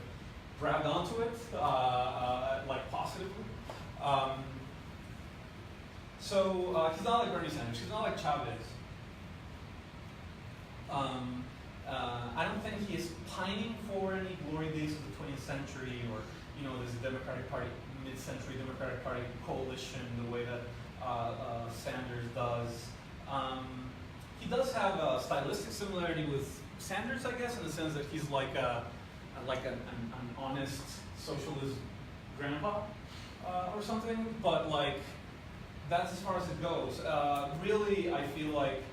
grabbed onto it, like positively. So he's not like Bernie Sanders. He's not like Chavez. I don't think he is pining for any glory days of the 20th century, or this Democratic Party, mid-century Democratic Party coalition, the way that Sanders does. He does have a stylistic similarity with Sanders, I guess, in the sense that he's like an honest socialist grandpa or something. But like that's as far as it goes. Really, I feel like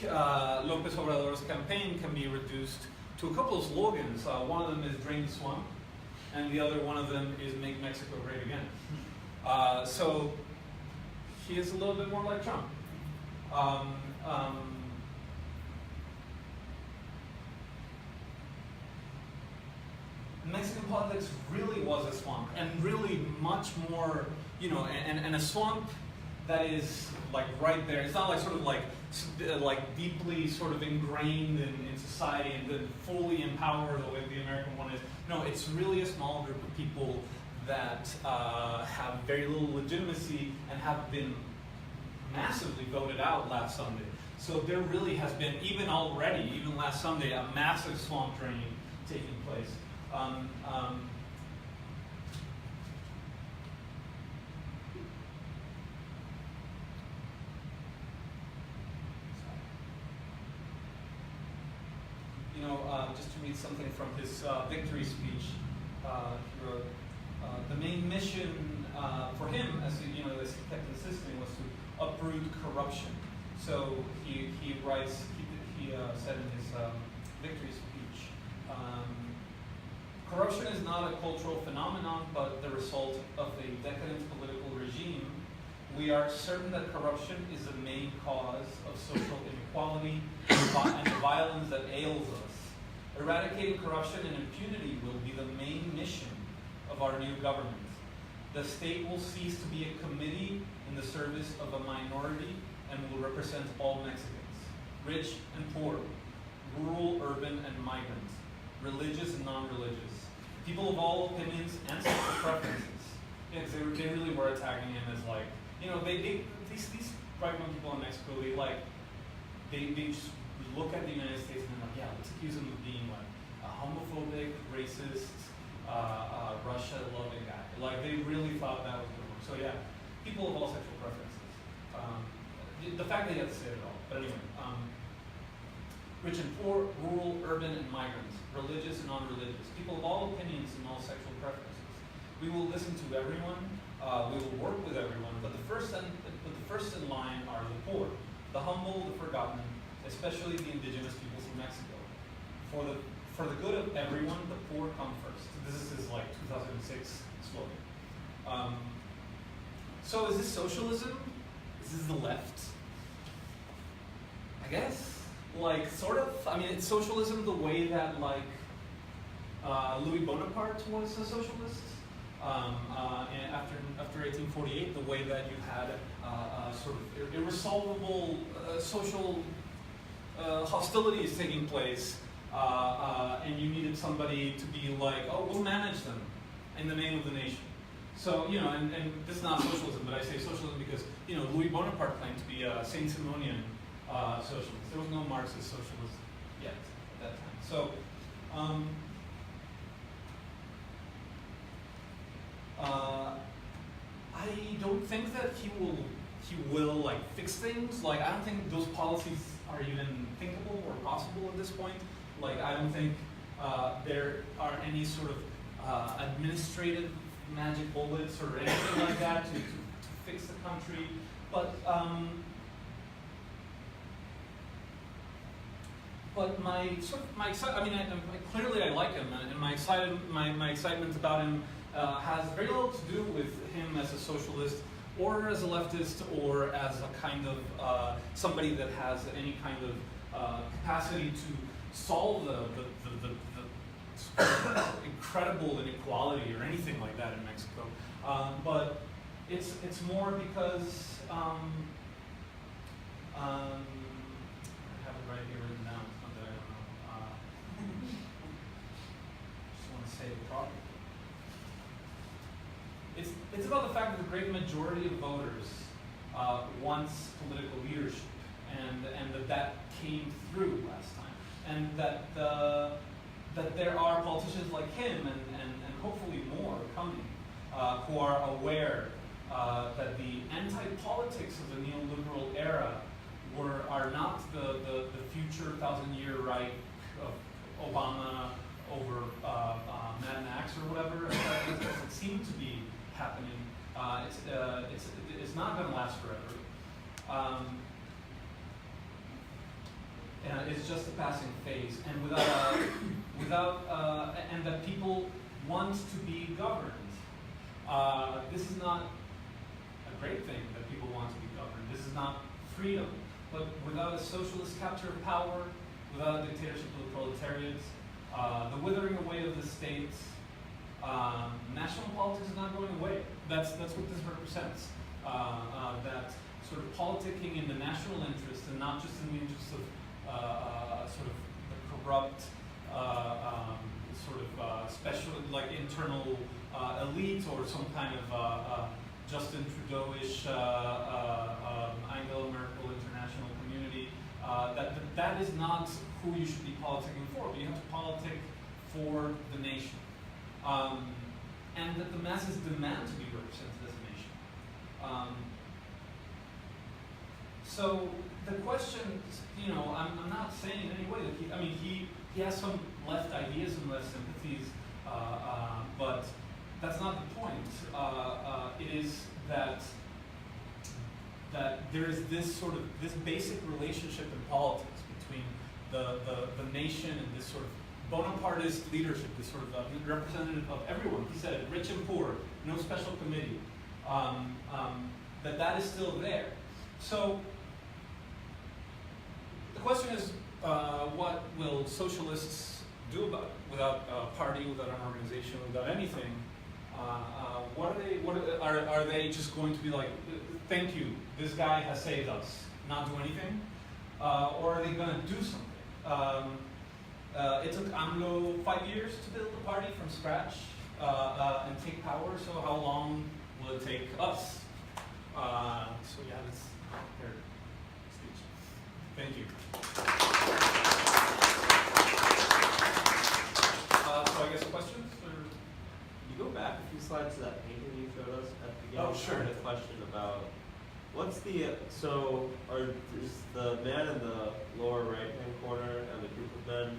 López Obrador's campaign can be reduced to a couple of slogans. One of them is "Drain the Swamp," and the other one of them is "Make Mexico Great Again." So he is a little bit more like Trump. Mexican politics really was a swamp, and really much more, and a swamp that is like right there. It's not like sort of like deeply sort of ingrained in society and then fully empowered the way the American one is. No, it's really a small group of people that have very little legitimacy and have been massively voted out last Sunday. So there really has been, even last Sunday, a massive swamp drain taking place. Just to read something from his victory speech, he wrote, the main mission for him, as he kept insisting, was to uproot corruption. So he writes, he said in his victory speech, corruption is not a cultural phenomenon, but the result of a decadent political regime. We are certain that corruption is the main cause of social inequality and the violence that ails us. Eradicating corruption and impunity will be the main mission of our new government. The state will cease to be a committee in the service of a minority and will represent all Mexicans, rich and poor, rural, urban, and migrant, religious and non-religious, people of all opinions and sexual preferences. Yeah, because they really were attacking him as like, these right-wing people in Mexico, they just look at the United States and they're like, yeah, let's accuse him of being like a homophobic, racist, Russia-loving guy. Like they really thought that was going to work. So yeah, people of all sexual preferences. The fact that you have to say it all. But anyway, rich and poor, rural, urban, and migrants, religious and non-religious, people of all opinions and all sexual preferences. We will listen to everyone. We will work with everyone. But the first in line are the poor, the humble, the forgotten, especially the indigenous peoples of Mexico. For the good of everyone, the poor come first. This is his 2006 slogan. So is this socialism? Is this the left? I guess, sort of. I mean, it's socialism the way that Louis Bonaparte was a socialist. After 1848, the way that you had sort of irresolvable social hostilities taking place, and you needed somebody to be like, oh, we'll manage them in the name of the nation. So, and this is not socialism, but I say socialism because, Louis Bonaparte claimed to be a Saint-Simonian socialist. There was no Marxist socialism yet at that time. So, I don't think that he will fix things. I don't think those policies are even thinkable or possible at this point. I don't think there are any sort of administrative magic bullets or anything like that to fix the country. But clearly I like him, and my excitement about him has very little to do with him as a socialist or as a leftist or as a kind of somebody that has any kind of capacity to solve the incredible inequality or anything like that in Mexico, but it's more because I have it right here written down. It's not that I don't know. Just want to say it properly. It's about the fact that the great majority of voters wants political leadership, and that came through last time, and that there are politicians like him and hopefully more coming who are aware that the anti-politics of the neoliberal era are not the future 1,000-year Reich of Obama over Mad Max or whatever it seemed to be happening. It's not going to last forever. And it's just a passing phase, and and that people want to be governed. This is not a great thing that people want to be governed. This is not freedom. But without a socialist capture of power, without a dictatorship of the proletariat, the withering away of the states, national politics is not going away. That's what this represents. That sort of politicking in the national interest and not just in the interest of sort of the corrupt, special, like internal elite or some kind of Justin Trudeau-ish Angela Merkel international community. That is not who you should be politicking for. But you have to politic for the nation, and that the masses demand to be represented as a nation. So the question, I'm not saying in any way that he has some left ideas and left sympathies, but that's not the point. It is that there is this basic relationship in politics between the nation and this sort of Bonapartist leadership, this sort of representative of everyone. He said it, rich and poor, no special committee. That is still there. So the question is, what will socialists do about it? Without a party, without an organization, without anything? Are they just going to be like, thank you, this guy has saved us, not do anything? Or are they going to do something? It took AMLO 5 years to build a party from scratch and take power, so how long will it take us? So yeah, that's their speech. Thank you. So I guess questions? Or? You go back a few slides to that painting you showed us at the beginning. Oh, sure. I had a question about what's the is the man in the lower right hand corner and the group of men in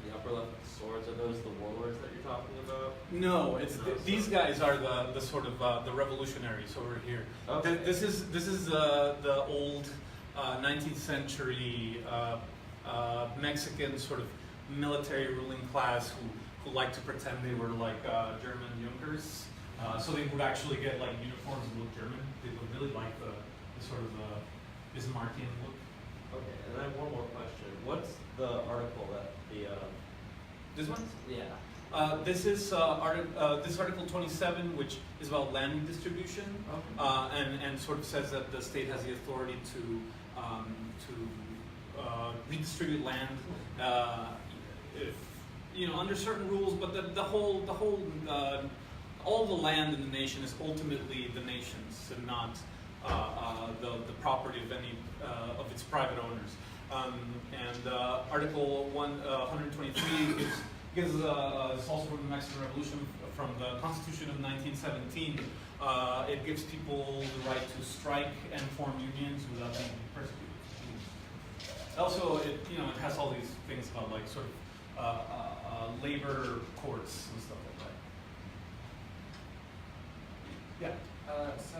the upper left with the swords, are those the warlords that you're talking about? No, these guys are the sort of the revolutionaries over here. Okay. This is the old 19th century Mexican sort of military ruling class who like to pretend they were like German Junkers. So they would actually get like uniforms and look German. They would really like the sort of Bismarckian look. Okay, and I have one more question. What's the article that This one? Yeah. This is Article 27, which is about land distribution, and sort of says that the state has the authority to redistribute land, if under certain rules. But all the land in the nation is ultimately the nation's and not the property of any of its private owners. Article 123 gives it's also from the Mexican Revolution, from the Constitution of 1917. It gives people the right to strike and form unions without being persecuted. Also, it has all these things about like sort of labor courts and stuff like that. Yeah. So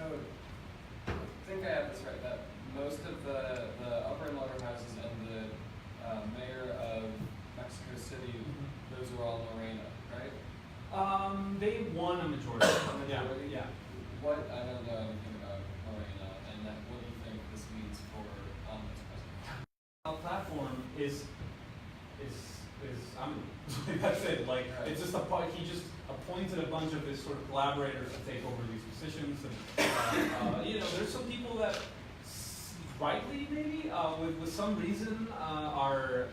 I think I have this right, that most of the upper and lower houses and the mayor of Mexico City, those are all Morena, right? They won a majority. Yeah. What, I don't know anything about Morena, and then what do you think this means for this president? Our platform is That's it. Like Right. it's just he just appointed a bunch of his sort of collaborators to take over these positions, and there's some people that rightly maybe with some reason are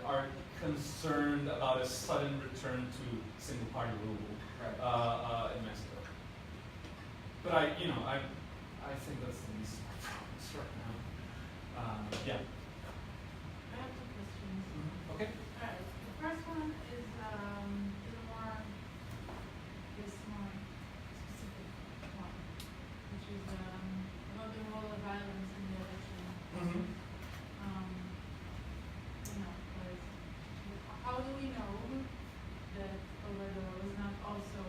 concerned about a sudden return to single party rule in Mexico. But I think that's the least of our problems right now. Yeah. I have two questions. Okay. Alright, the first one is more specific one, which is about the role of violence in the election. Mm-hmm. Because how do we know that Ordo was not also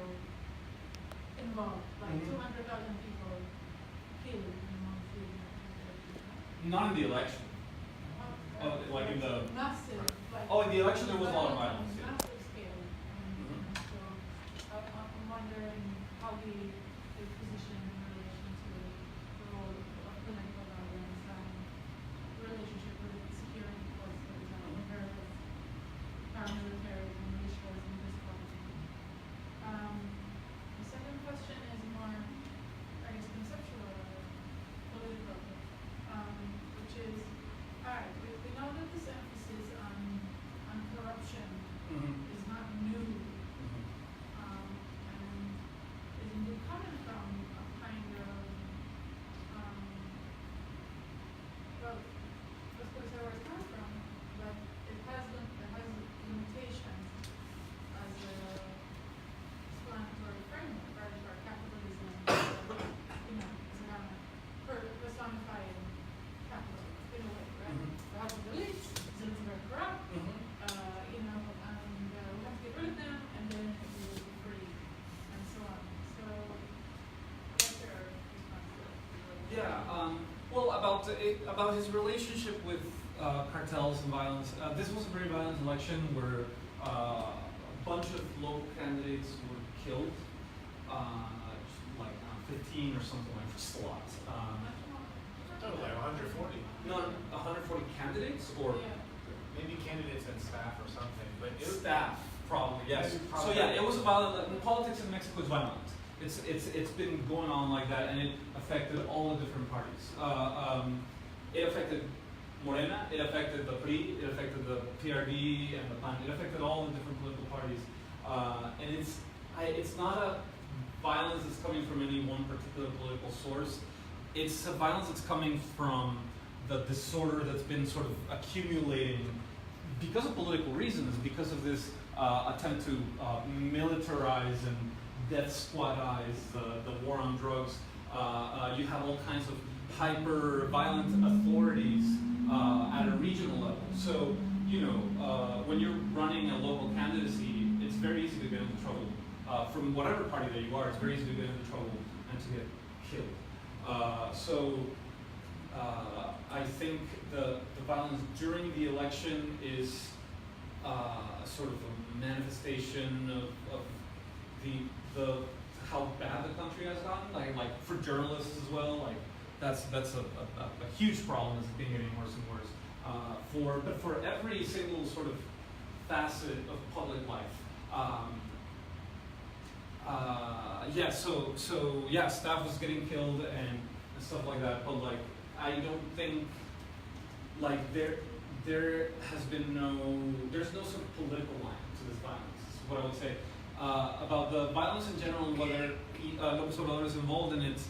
involved? Like 200,000 people killed in one field. Not in the election. Like in the Massive. Like, in the election there was a lot of violence. Yeah. Massive scale. So I'm wondering how the position in relation to the role of political violence and relationship with security forces, for example, compared with paramilitaries and militias in this country. The second question is more, I guess, conceptual or political, which is, alright, we know that this emphasis on corruption is not new, and is indeed coming from a kind of, well, let's put it where it's coming from, but it has limitations as a explanatory framework, right, for capitalism, as a personifying capital in a way, right? We have the elites, they're very corrupt, and we have to get rid of them, and then we will be free, and so on. So, what's your response to that? Yeah. Well, about his relationship with cartels and violence. This was a very violent election where a bunch of local candidates were killed, like 15 or something like slots. Totally, 140. No, 140 candidates or Yeah. Maybe candidates and staff or something, but it was staff, probably. Yes. Maybe So yeah, it was a violent. Politics in Mexico is violent. It's been going on like that, and it affected all the different parties. It affected Morena, it affected the PRI, it affected the PRD and the PAN. It affected all the different political parties, and it's not a violence that's coming from any one particular political source. It's a violence that's coming from the disorder that's been sort of accumulating because of political reasons, because of this attempt to militarize and death squadize the war on drugs. You have all kinds of hyper-violent authorities at a regional level. So, when you're running a local candidacy, it's very easy to get into trouble. From whatever party that you are, it's very easy to get into trouble and to get killed. I think the violence during the election is sort of a manifestation of the how bad the country has gotten. Like for journalists as well. Like that's a huge problem that's been getting worse and worse. But for every single sort of facet of public life. Staff was getting killed and stuff like that, but like I don't think like there's no sort of political line to this violence. Is what I would say about the violence in general and whether Novus Ordo is involved in it.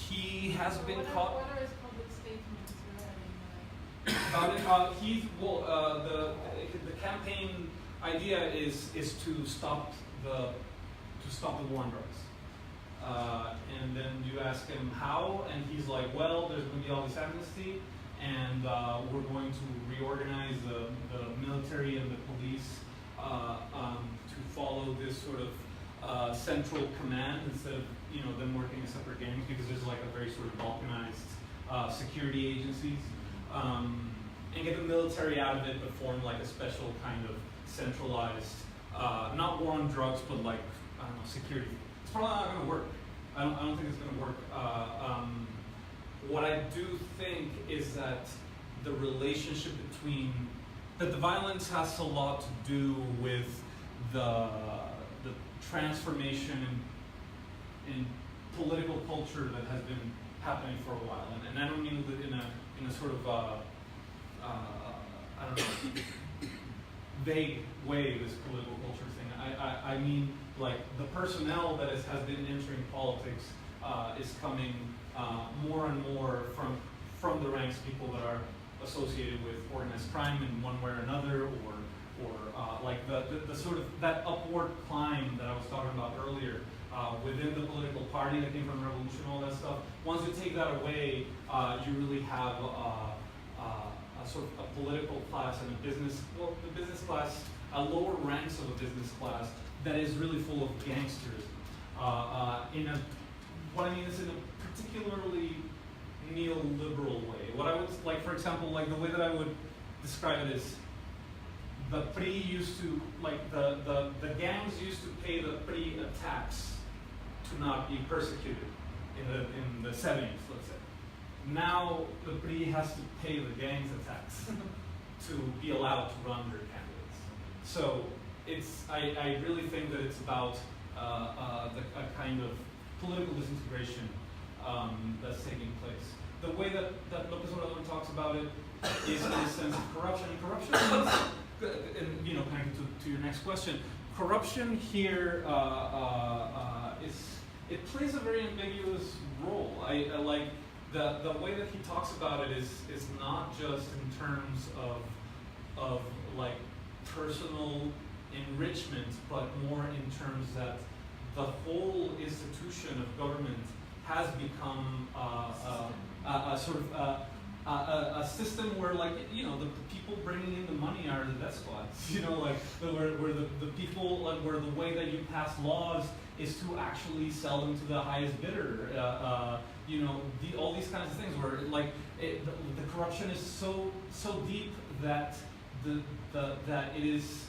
He has been caught. What are his public statements regarding The campaign idea is to stop the war on drugs. And then you ask him how, and he's like, well, there's going to be all this amnesty, and we're going to reorganize the military and the police to follow this sort of central command instead of them working as separate gangs, because there's like a very sort of balkanized security agencies, and get the military out of it, but form like a special kind of centralized, not war on drugs, but like I don't know, security. It's probably not going to work. I don't think it's going to work. What I do think is that the relationship between that the violence has a lot to do with the transformation in political culture that has been happening for a while, and I don't mean that in a sort of I don't know, vague way, this political culture thing. I mean, like, the personnel that has been entering politics is coming more and more from the ranks of people that are associated with organized crime in one way or another, or like the sort of that upward climb that I was talking about earlier within the political party that came from the revolution, all that stuff. Once you take that away, you really have a sort of a political class and a business, well, the business class, lower ranks of a business class that is really full of gangsters. What I mean is in a particularly neoliberal way. What I would, like, for example, like the way that I would describe it is, the PRI used to, like, the gangs used to pay the PRI a tax to not be persecuted in the 70s, let's say. Now the PRI has to pay the gangs a tax to be allowed to run their candidates. So I really think that it's about a kind of political disintegration that's taking place. The way that Novus Ordo talks about it is in the sense of corruption. Corruption is, and you know, connected to your next question, corruption here it plays a very ambiguous role. I like the way that he talks about it is not just in terms of like personal enrichment, but more in terms that the whole institution of government has become a sort of a system where, like, you know, the people bringing in the money are the death squads. You know, like where the people, like, where the way that you pass laws is to actually sell them to the highest bidder. You know, all these kinds of things where, like, the corruption is so deep that that it is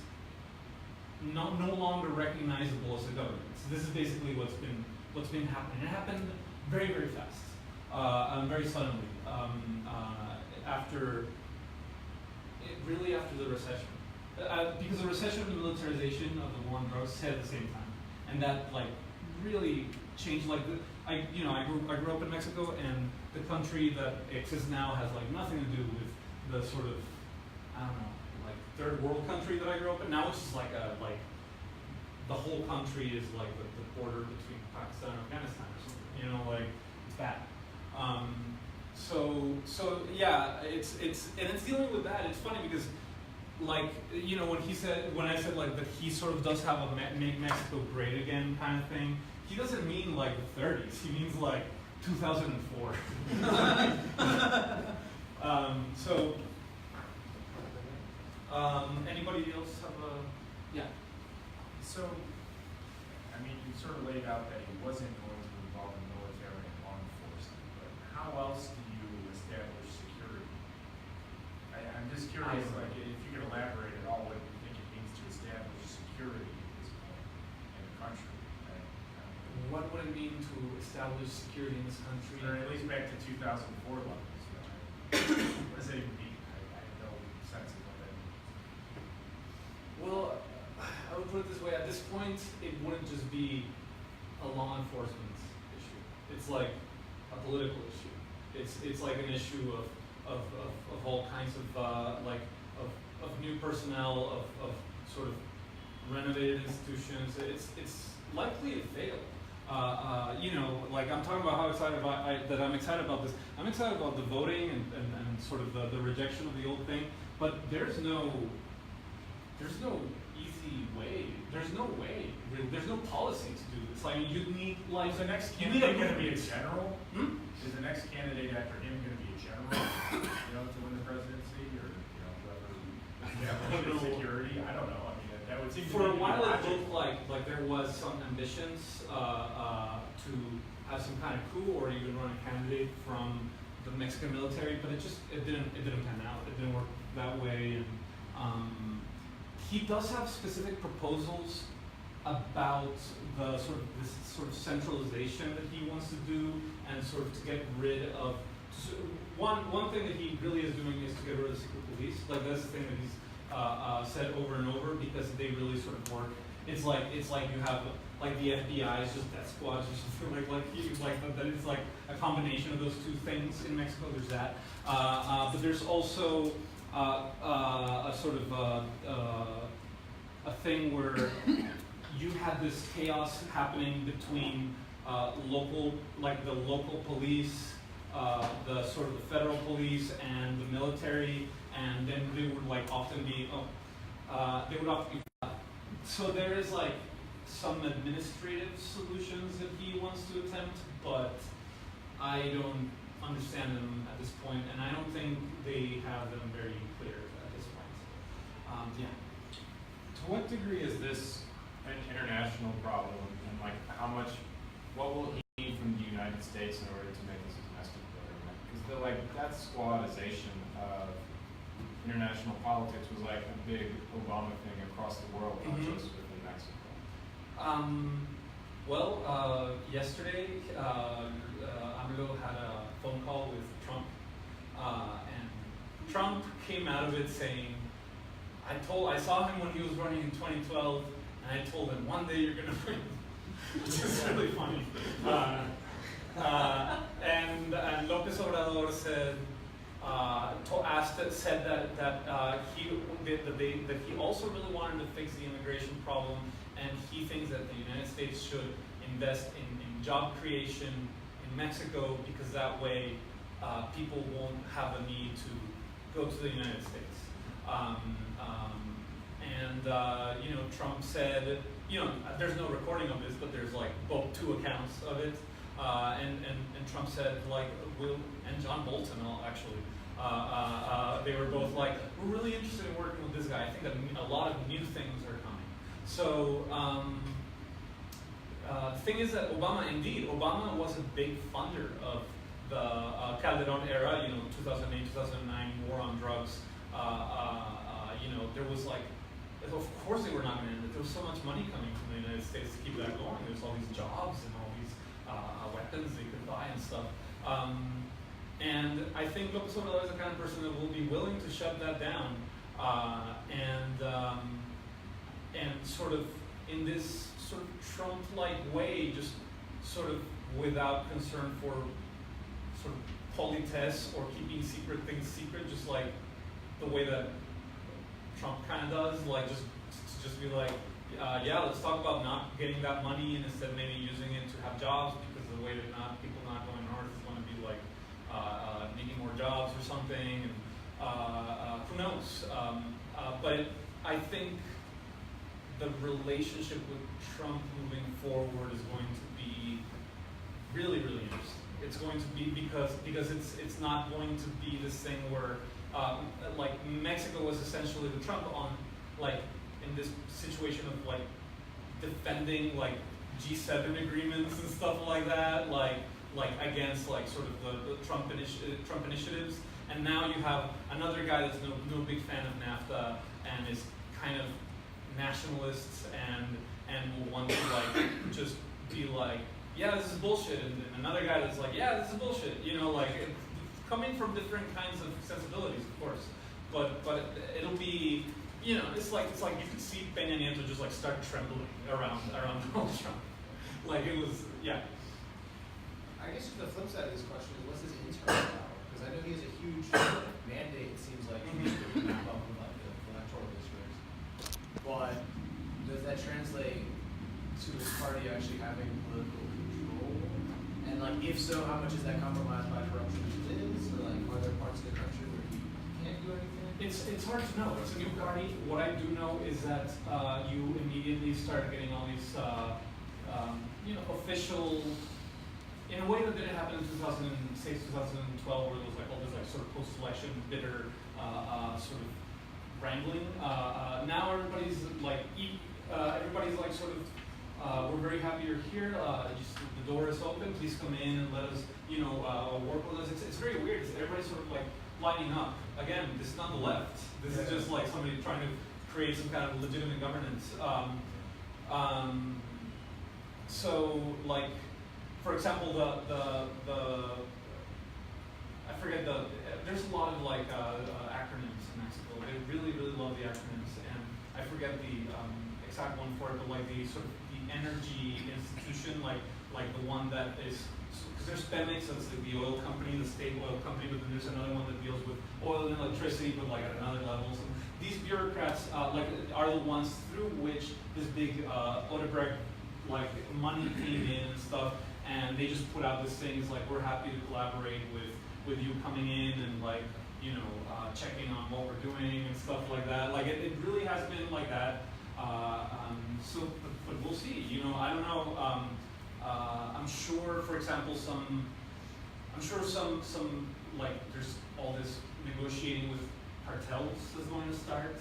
no longer recognizable as a government. So this is basically what's been happening. It happened very, very fast and very suddenly after the recession, because the recession and the militarization of the war on drugs hit at the same time, and that, like, really changed. Like, I grew up in Mexico, and the country that exists now has, like, nothing to do with the sort of, I don't know, like, third world country that I grew up in. Now it's just like the whole country is like the border between Pakistan and Afghanistan or something. You know, like, it's bad. So yeah, it's dealing with that. It's funny because, like, you know, when I said like that he sort of does have a make Mexico great again kind of thing, he doesn't mean like the 30s. He means like 2004. Anybody else have a, yeah? So, I mean, you sort of laid out that he wasn't going to involve the military and law enforcement, but how else do you establish security? I'm just curious, like, if you could elaborate at all what you think it means to establish security at this point in the country. What would it mean to establish security in this country? Or at least back to 2004 levels. What does that even mean? I have no sense of what that means. Well, I would put it this way. At this point, it wouldn't just be a law enforcement issue. It's like a political issue. It's like an issue of all kinds of of new personnel, of sort of renovated institutions. It's likely to fail. You know, like, I'm talking about how excited I'm excited about this. I'm excited about the voting and sort of the rejection of the old thing. But there's no easy way. There's no way. There's no policy to do this. Like, you need, like, Is the next you need candidate going to be a general? Hmm? Is the next candidate after him going to be a general, you know, to win the presidency, or, you know, whoever security? I don't know. I mean, that would seem to For a be while, it logical. looked like there was some ambitions to have some kind of coup or even run a candidate from the Mexican military, but it didn't pan out. It didn't work that way. And he does have specific proposals about this sort of centralization that he wants to do, and sort of to get rid of one thing that he really is doing is to get rid of the secret police. Like, that's the thing that he's said over and over because they really sort of work. It's like you have like the FBI is just death squads or something that it's like a combination of those two things in Mexico. There's that, but there's also a sort of a thing where you had this chaos happening between local police, the sort of the federal police and the military, and then they would like often be so there is like some administrative solutions that he wants to attempt, but I don't understand them at this point, and I don't think they have them very clear at this point. Yeah. To what degree is this an international problem, and like what will he need from the United States in order to make this a domestic program? Because that squadization of international politics was like a big Obama thing across the world, not just within Mexico. Yesterday, Amigo had a phone call with Trump, and Trump came out of it saying, I saw him when he was running in 2012, and I told him, one day you're going to win. Which is really funny. And López Obrador said that he also really wanted to fix the immigration problem, and he thinks that the United States should invest in job creation in Mexico, because that way people won't have a need to go to the United States. Trump said, there's no recording of this, but there's like both two accounts of it. And Trump said, and John Bolton actually, they were both like, we're really interested in working with this guy. I think that a lot of new things are coming. So the thing is that Obama was a big funder of the Calderon era, 2008, 2009 war on drugs. There was like, of course they were not going to end it. There was so much money coming from the United States to keep that going. There's all these jobs and all these weapons they could buy and stuff. And I think López Obrador is the kind of person that will be willing to shut that down and sort of in this sort of Trump-like way, just sort of without concern for sort of politesse or keeping things secret, just like the way that Trump kind of does, like just be like, let's talk about not getting that money and instead maybe using it to have jobs, because the way that people not going north is going to be like needing more jobs or something, and who knows? But I think the relationship with Trump moving forward is going to be really, really interesting. It's going to be because it's not going to be this thing where like Mexico was essentially with Trump on like in this situation of like defending like G7 agreements and stuff like that, like against like sort of the Trump initiatives, and now you have another guy that's no big fan of NAFTA and is kind of nationalists and will want to like just be like, yeah, this is bullshit, and another guy that's like, yeah, this is bullshit, coming from different kinds of sensibilities, of course, but it'll be, it's like you could see Peña Nieto just like start trembling around Donald Trump, like it was, yeah. I guess the flip side of this question is, what's his internal power? Because I know he has a huge mandate, it seems like, to map up with like the electoral districts. But does that translate to his party actually having political control? And like, if so, how much is that compromised by corruption as it is? Or like, are there parts of the country where he can't do anything? It's hard to know. It's a new party. What I do know is that you immediately start getting all these, official, in a way that didn't happen in 2006, 2012, where there was like all this like sort of post-election bitter sort of wrangling. Now everybody's like sort of, we're very happy you're here. The door is open. Please come in and let us, work with us. It's very weird. Everybody's sort of like lining up. Again, this is not the left. This is just like somebody trying to create some kind of legitimate governance. So, like, for example, I forget there's a lot of like acronyms in Mexico. They really, really love the acronyms, and I forget the exact one for it, but like the sort of the energy institution, like the one that is, because there's Pemex, that's like the oil company, the state oil company, but then there's another one that deals with oil and electricity, but like at another level. So these bureaucrats are the ones through which this big Odebrecht like money came in and stuff, and they just put out this thing. It's like, we're happy to collaborate with you coming in and like, you know, checking on what we're doing and stuff like that. Like it really has been like that. But we'll see. You know, I don't know. I'm sure, for example, some like there's all this negotiating with cartels is going to start.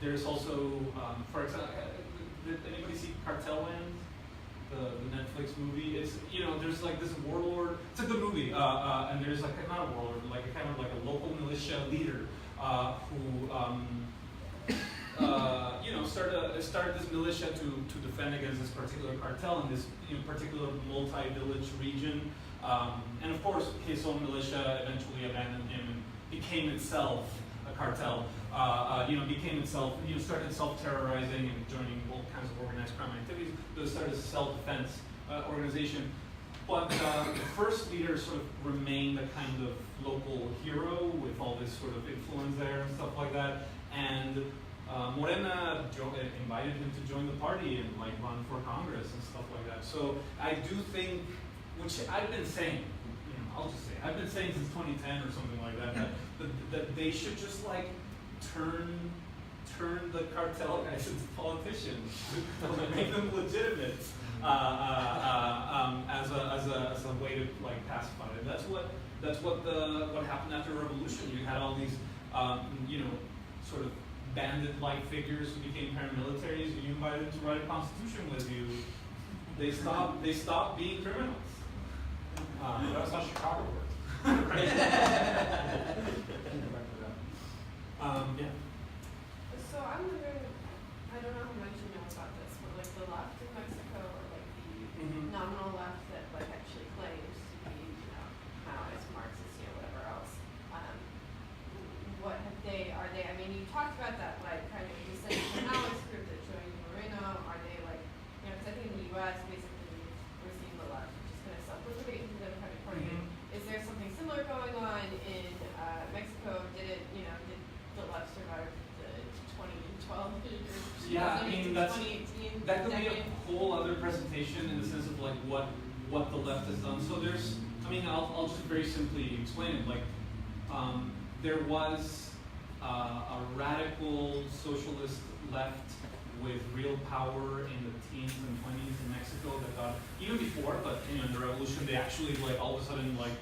There's also, for example, did anybody see Cartel Land? The Netflix movie. It's, you know, there's like this warlord. It's a good movie, and there's like not a warlord, like a kind of like a local militia leader who you know, started this militia to defend against this particular cartel in this particular multi-village region. And of course, his own militia eventually abandoned him and became itself a cartel. You know, became itself, you know, started self-terrorizing and joining all kinds of organized crime activities. But it started as a self-defense organization. But the first leader sort of remained a kind of local hero with all this sort of influence there and stuff like that. And Morena invited him to join the party and like run for Congress and stuff like that. So I do think, which I've been saying, you know, I'll just say, I've been saying since 2010 or something like that, that they should just like turn the cartel guys into politicians, to make them legitimate as a way to like pacify it. That's what happened after the revolution. You had all these you know, sort of bandit-like figures who became paramilitaries, and you invited them to write a constitution with you. They stopped being criminals. That's how Chicago works. Yeah. So I'm wondering, I don't know how much you know about this, but like the left in Mexico, or like the nominal left that like actually claims to be, you know, Maoist, Marxist, you know, whatever else. What have they? Are they? I mean, you talked about that like kind of essential Maoist group that joined Moreno. Are they like, you know, because I think in the U.S. basically we're seeing the left just kind of self-liquidate into the Democratic Party. Is there something similar going on in Mexico? Did the left survive the 2012 years? Yeah, I mean, that could be a 2018 whole other presentation in the sense of like what the left has done. So there's, I mean, I'll just very simply explain it. Like, there was a radical socialist left with real power in the teens and 20s in Mexico that got, even before, but you know, in the revolution, they actually like all of a sudden like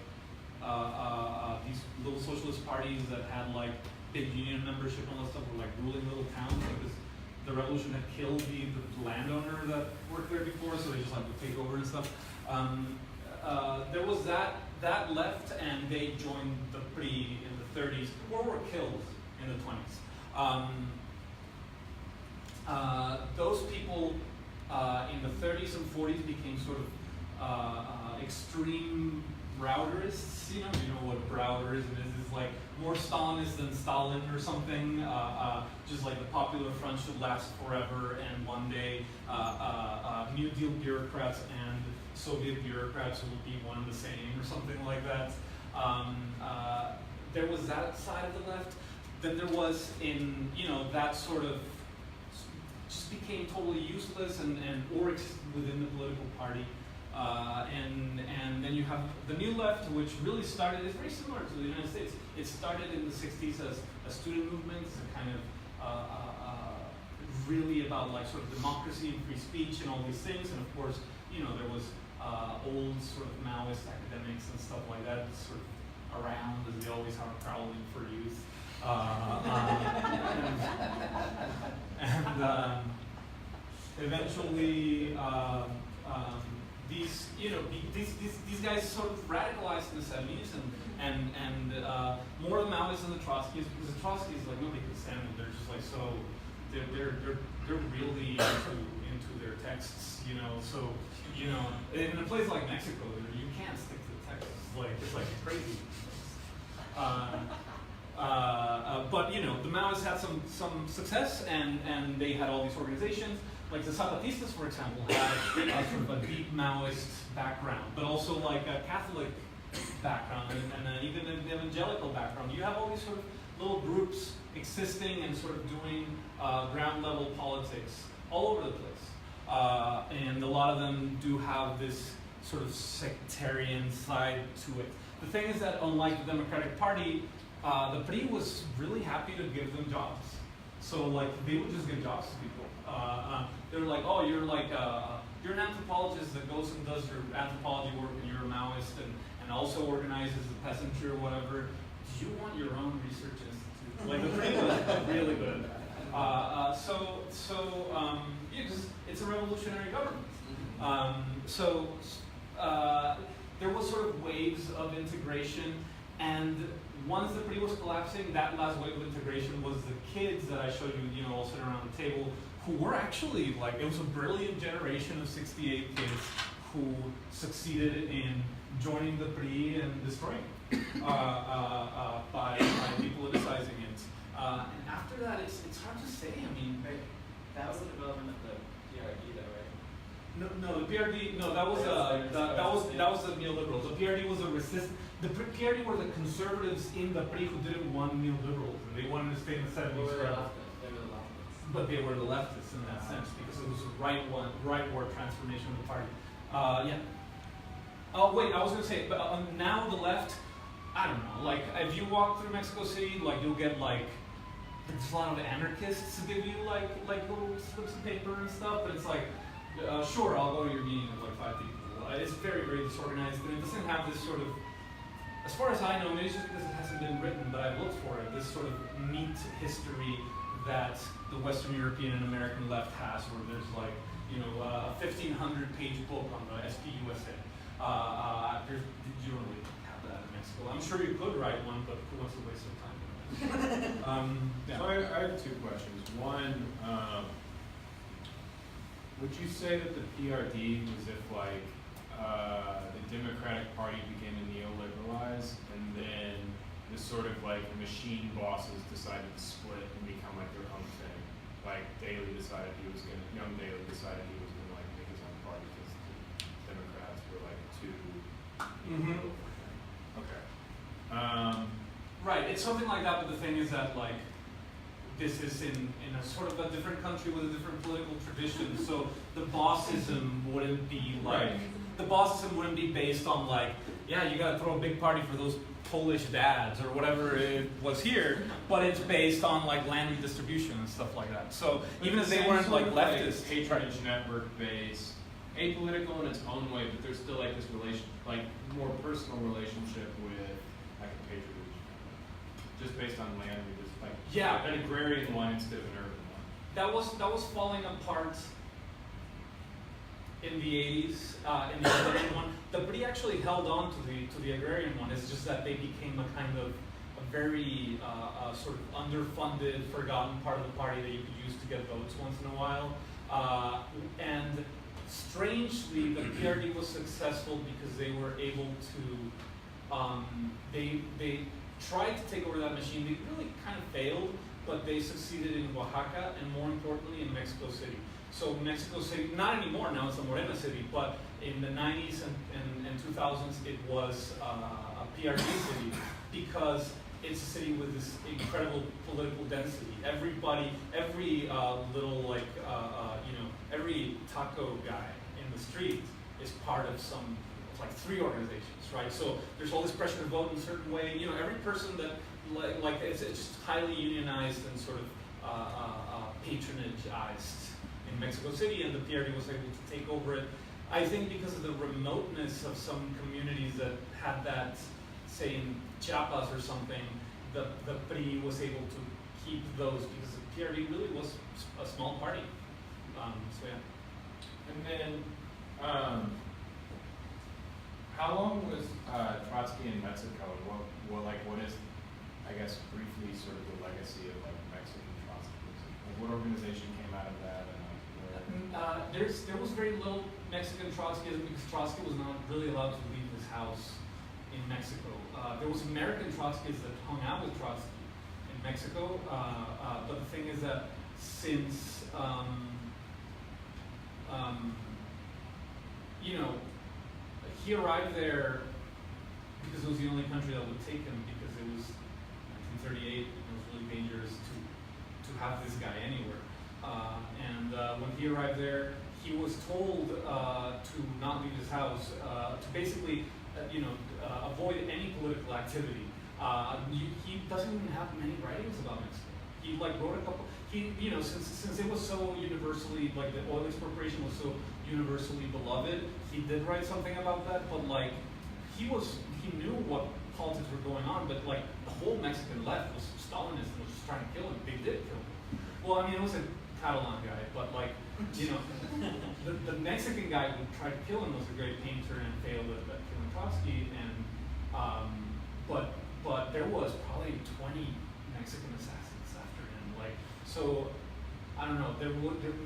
these little socialist parties that had like big union membership and all that stuff were like ruling little towns because the revolution had killed the landowner that worked there before, so they just like would take over and stuff. There was that left, and they joined the in the 30s, or were killed in the 20s. Those people in the 30s and 40s became sort of extreme Browderists. You know what Browderism is? It's like more Stalinist than Stalin or something. Just like the Popular Front should last forever, and one day New Deal bureaucrats and Soviet bureaucrats will be one and the same, or something like that. There was that side of the left. Then there was that sort of just became totally useless or existed within the political party. And then you have the new left, which really started, it's very similar to the United States. It started in the 60s as a student movement, as a kind of really about like sort of democracy and free speech and all these things. And of course, there was old sort of Maoist academics and stuff like that sort of around, as they always are, prowling for youth. Eventually, these guys sort of radicalized in the 70s, and more of the Maoists than the Trotskyists, because the Trotskyists, like, nobody could stand them. They're just like they're really into their texts, you know, so, you know, in a place like Mexico, you can't stick to the text. It's like crazy. But you know, the Maoists had some success, and they had all these organizations. Like the Zapatistas, for example, had sort of a deep Maoist background, but also like a Catholic background and even an evangelical background. You have all these sort of little groups existing and sort of doing ground level politics all over the place. And a lot of them do have this sort of sectarian side to it. The thing is that unlike the Democratic Party, the PRI was really happy to give them jobs. So like they would just give jobs to people. They're like, oh, you're an anthropologist that goes and does your anthropology work, and you're a Maoist and also organizes the peasantry or whatever. Do you want your own research institute? Like the PRI was really good at that. Yeah, because it's a revolutionary government. There was sort of waves of integration, and once the PRI was collapsing, that last wave of integration was the kids that I showed you, you know, all sitting around the table, who were actually like, it was a brilliant generation of 68 kids who succeeded in joining the PRI and destroying it by depoliticizing it. And after that, it's hard to say. I mean, That was the development of the PRD, though, right? no, the PRD, no, that was the neoliberals. The PRD was a resist. The PRD were the conservatives in the PRI who didn't want neoliberals, and they wanted to stay in the 70s forever. But they were the leftists in that sense, because it was a rightward transformation of the party. Yeah. Oh wait, I was gonna say, but now the left, I don't know. Like if you walk through Mexico City, like you'll get like there's a lot of anarchists who give you like little slips of paper and stuff, but it's like, sure, I'll go to your meeting with like 5 people. It's very, very disorganized, and it doesn't have this sort of, as far as I know, maybe it's just because it hasn't been written, but I've looked for it, this sort of neat history that the Western European and American left has, where there's like, you know, a 1,500-page book on the SPUSA. You don't really have that in Mexico. I'm sure you could write one, but who wants to waste their time doing that? So I have 2 questions. One, would you say that the PRD was if like the Democratic Party became a neoliberalized, and then the sort of like machine bosses decided to split and become like their own thing? Like Young Daley decided he was gonna like make his own party because the Democrats were like too. Okay. Right, it's something like that, but the thing is that like this is in a sort of a different country with a different political tradition, so the bossism wouldn't be like, the bossism wouldn't be based on like, yeah, you gotta throw a big party for those Polish dads or whatever it was here, but it's based on like land redistribution and stuff like that. So But even if they same weren't sort like of, leftist, patronage network based, apolitical in its own way, but there's still like this more personal relationship with like a patronage network, just based on land, yeah, an agrarian one instead of an urban one. that was falling apart in the 80s, in the agrarian one. The PRI actually held on to the agrarian one. It's just that they became a kind of a very sort of underfunded, forgotten part of the party that you could use to get votes once in a while. And strangely, the PRD was successful because they were able to, they tried to take over that machine. They really kind of failed, but they succeeded in Oaxaca and more importantly in Mexico City. So Mexico City, not anymore, now it's a Morena city, but in the 90s and 2000s it was a PRD city because it's a city with this incredible political density. Everybody, every little like, every taco guy in the street is part of some, like 3 organizations, right? So there's all this pressure to vote in a certain way. You know, every person that, it's just highly unionized and sort of patronagized in Mexico City, and the PRD was able to take over it. I think because of the remoteness of some communities that had that, say in Chiapas or something, the PRI was able to keep those because the PRD really was a small party. So yeah. And then, how long was Trotsky in Mexico? What is, I guess, briefly sort of the legacy of like Mexican Trotskyism? Like, what organization came out of that? And there was very little Mexican Trotskyism because Trotsky was not really allowed to leave his house in Mexico. There was American Trotskyists that hung out with Trotsky in Mexico, but the thing is that since you know, he arrived there because it was the only country that would take him because it was 1938 and it was really dangerous to have this guy anywhere. When he arrived there, he was told to not leave his house, to basically, avoid any political activity. He doesn't even have many writings about Mexico. He wrote a couple. Since it was so universally, like the oil expropriation was so universally beloved, he did write something about that. But he knew what politics were going on. But the whole Mexican left was Stalinist and was just trying to kill him. They did kill him. Well, I mean, it was a Catalan guy, but the Mexican guy who tried to kill him was a great painter and failed at killing Trotsky. But there was probably 20 Mexican assassins after him. So I don't know.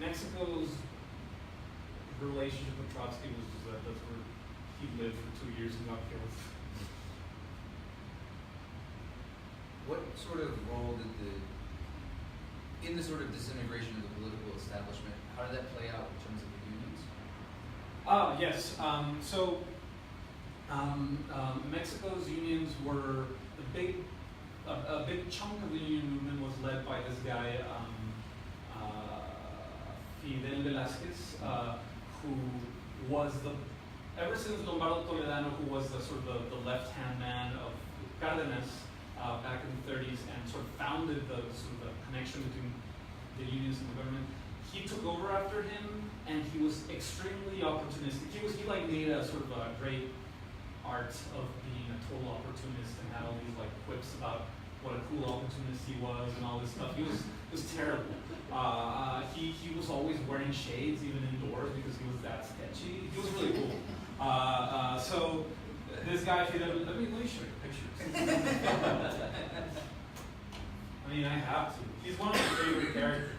Mexico's relationship with Trotsky was just that's where he lived for 2 years and got killed. What sort of role did in the sort of disintegration of the political establishment, how did that play out in terms of the unions? Yes. Mexico's unions were a big chunk of the union movement was led by this guy, Fidel Velázquez, who was ever since Lombardo Toledano, who was the left-hand man of Cárdenas back in the 30s and sort of founded the connection between the unions and the government. He took over after him, and he was extremely opportunistic. He made a sort of a great art of being a total opportunist and had all these quips about what a cool opportunist he was and all this stuff. It was terrible. He was always wearing shades even indoors because he was that sketchy. He was really cool. So this guy, let me show you pictures. I mean, I have to. He's one of my favorite characters.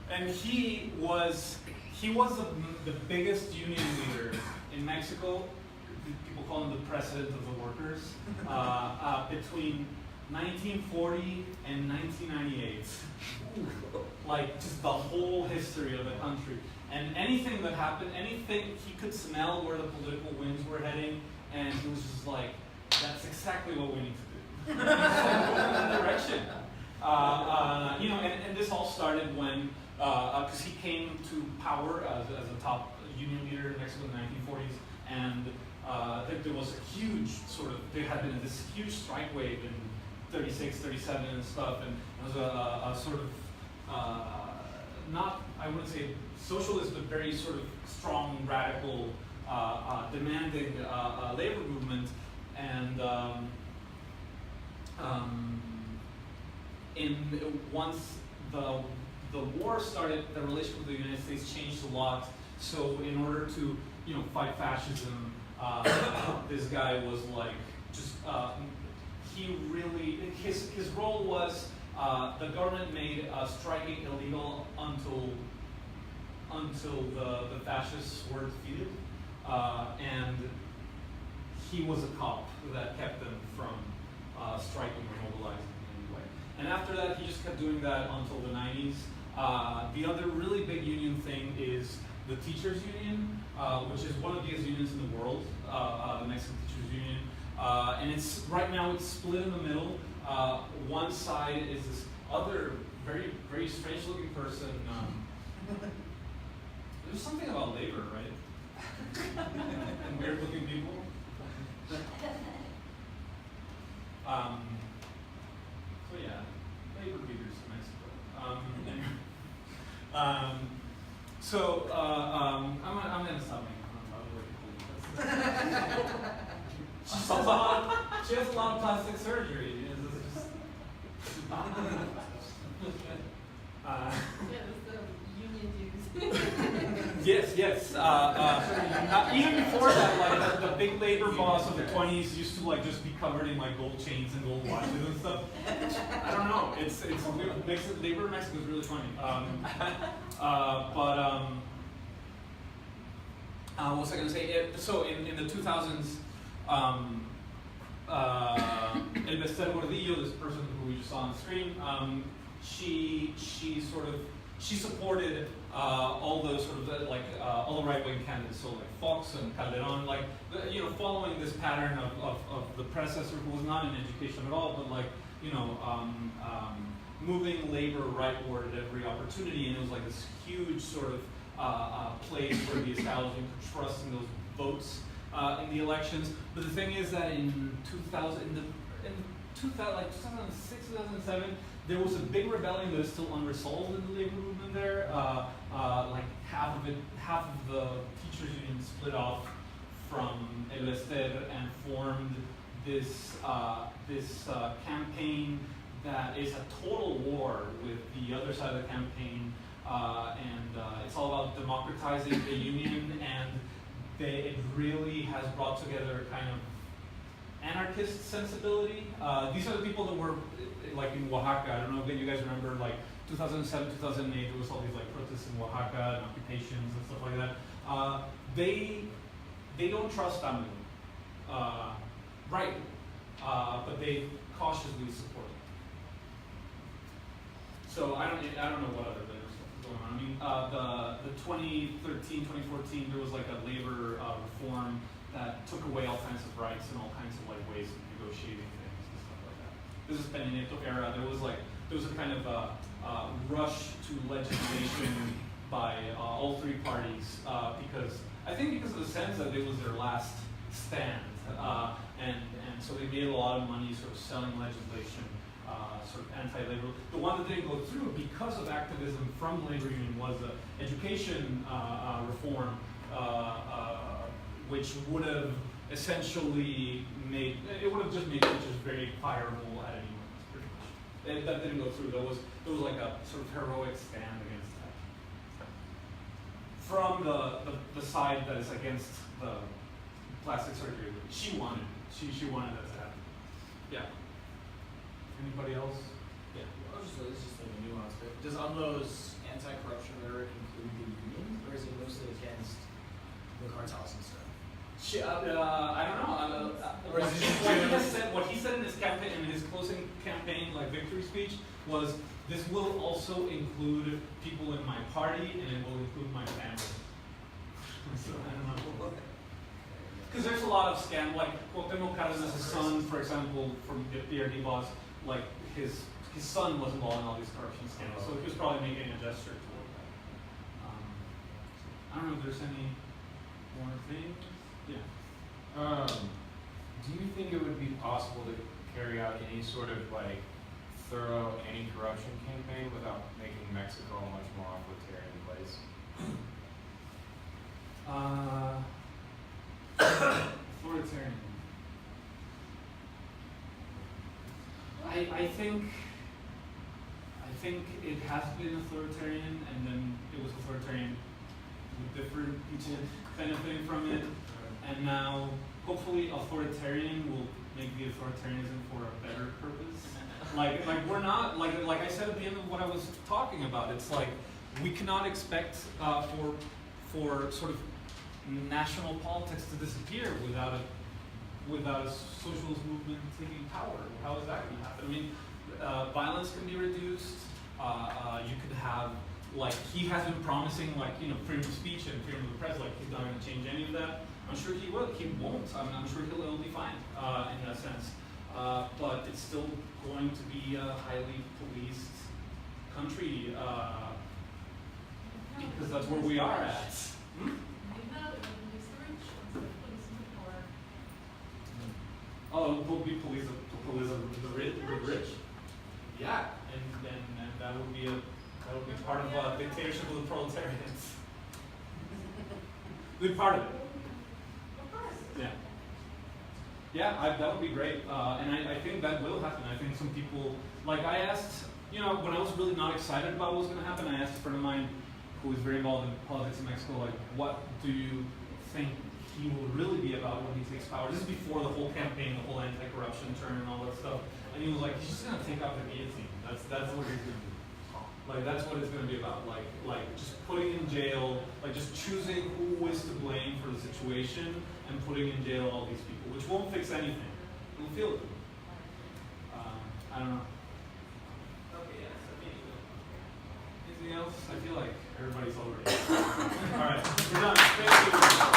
And he was the biggest union leader in Mexico. People call him the president of the workers. Between 1940 and 1998, just the whole history of the country. And anything that happened, he could smell where the political winds were heading, and he was just that's exactly what we need to do. In that direction. And this all started when, because he came to power as a top union leader in Mexico in the 1940s, and there was a huge there had been this huge strike wave in 36, 37 and stuff, and it was a sort of, not, I wouldn't say socialist, but very sort of strong, radical, demanding labor movement, and once the war started, the relationship with the United States changed a lot. So in order to fight fascism, this guy was his role was the government made striking illegal until the fascists were defeated, and he was a cop that kept them from striking or mobilizing in any way. And after that, he just kept doing that until the 90s. The other really big union thing is the teachers union, which is one of the biggest unions in the world, the Mexican Teachers Union. And right now it's split in the middle. One side is this other very, very strange looking person. There's something about labor, right? And weird looking people. So yeah, labor leaders in Mexico. I'm gonna stop making fun of her. She has a lot of plastic surgery. It's just Yeah, that's the union dues. Yes. Even before that, like the big labor boss of the 20s used to like just be covered in like gold chains and gold watches and stuff. I don't know. It's labor in Mexico is really funny. What was I going to say? So in the 2000s, El Bester Gordillo, this person who we just saw on the screen, she supported all the sort of all the right-wing candidates, so like Fox and Calderon, like following this pattern of the predecessor who was not in education at all, but like moving labor rightward at every opportunity, and it was like this huge sort of place where the establishment could trust in those votes in the elections. But the thing is that in 2006, 2007, there was a big rebellion that is still unresolved in the labor movement there. Like half of the teachers union split off from El Ester and formed this campaign that is a total war with the other side of the campaign, and it's all about democratizing the union, and it really has brought together a kind of anarchist sensibility. These are the people that were like in Oaxaca. I don't know if you guys remember, like 2007, 2008, there was all these like protests in Oaxaca and occupations and stuff like that. They don't trust AMLO, right? But they cautiously support it. So I don't know what other labor stuff is going on. I mean, the 2013, 2014, there was like a labor reform that took away all kinds of rights and all kinds of like ways of negotiating things and stuff like that. This is Peña Nieto era. There was a kind of rush to legislation by all three parties because of the sense that it was their last stand, and so they made a lot of money sort of selling legislation, sort of anti-labor. The one that didn't go through because of activism from the labor union was education reform, which would have essentially would have just made teachers very fireable at any moment, pretty much. That didn't go through. There was like a sort of heroic stand against that. From the side that is against the plastic surgery, she wanted that to happen. Yeah. Anybody else? Yeah. This is just like a nuance, but does AMLO's anti-corruption rhetoric include the union, or is it mostly against the cartels and stuff? I don't know. What he said in his campaign, in his closing campaign, like victory speech, was this will also include people in my party and it will include my family. So I don't know. Because there's a lot of scam, like Cuauhtémoc Cárdenas' son, for example, from the PRD boss, like his son was involved in all these corruption scandals, so he was probably making a gesture toward that. I don't know if there's any more things. Yeah. Do you think it would be possible to carry out any sort of like thorough anti-corruption campaign without making Mexico a much more authoritarian place? Authoritarian. I think it has been authoritarian, and then it was authoritarian with different people benefiting from it, and now hopefully authoritarian will make the authoritarianism for a better purpose. Like we're not like I said at the end of what I was talking about. It's like we cannot expect for sort of national politics to disappear without a socialist movement taking power. How is that going to happen? I mean, violence can be reduced. You could have, like, he has been promising, like, freedom of speech and freedom of the press. Like, he's not going to change any of that. I'm sure he will. He won't. I mean, I'm sure he'll be fine in that sense. But it's still going to be a highly policed country because that's where we are at. Oh, we'll be police the rich. Yeah, and that would be part of a dictatorship of the proletarians. Be part of it. Yeah. Yeah, that would be great, and I think that will happen. I think some people, like I asked, you know, when I was really not excited about what was going to happen, I asked a friend of mine who is very involved in politics in Mexico, like, what do you think he will really be about when he takes power? This is before the whole campaign, the whole anti-corruption turn and all that stuff. And he was like, he's just going to take out the guillotine. That's what he's going to do. Like, that's what it's going to be about. Like just putting in jail, like just choosing who is to blame for the situation and putting in jail all these people, which won't fix anything. It will feel good. I don't know. Okay, yes, anything else? I feel like everybody's already. All right, we're done. Thank you.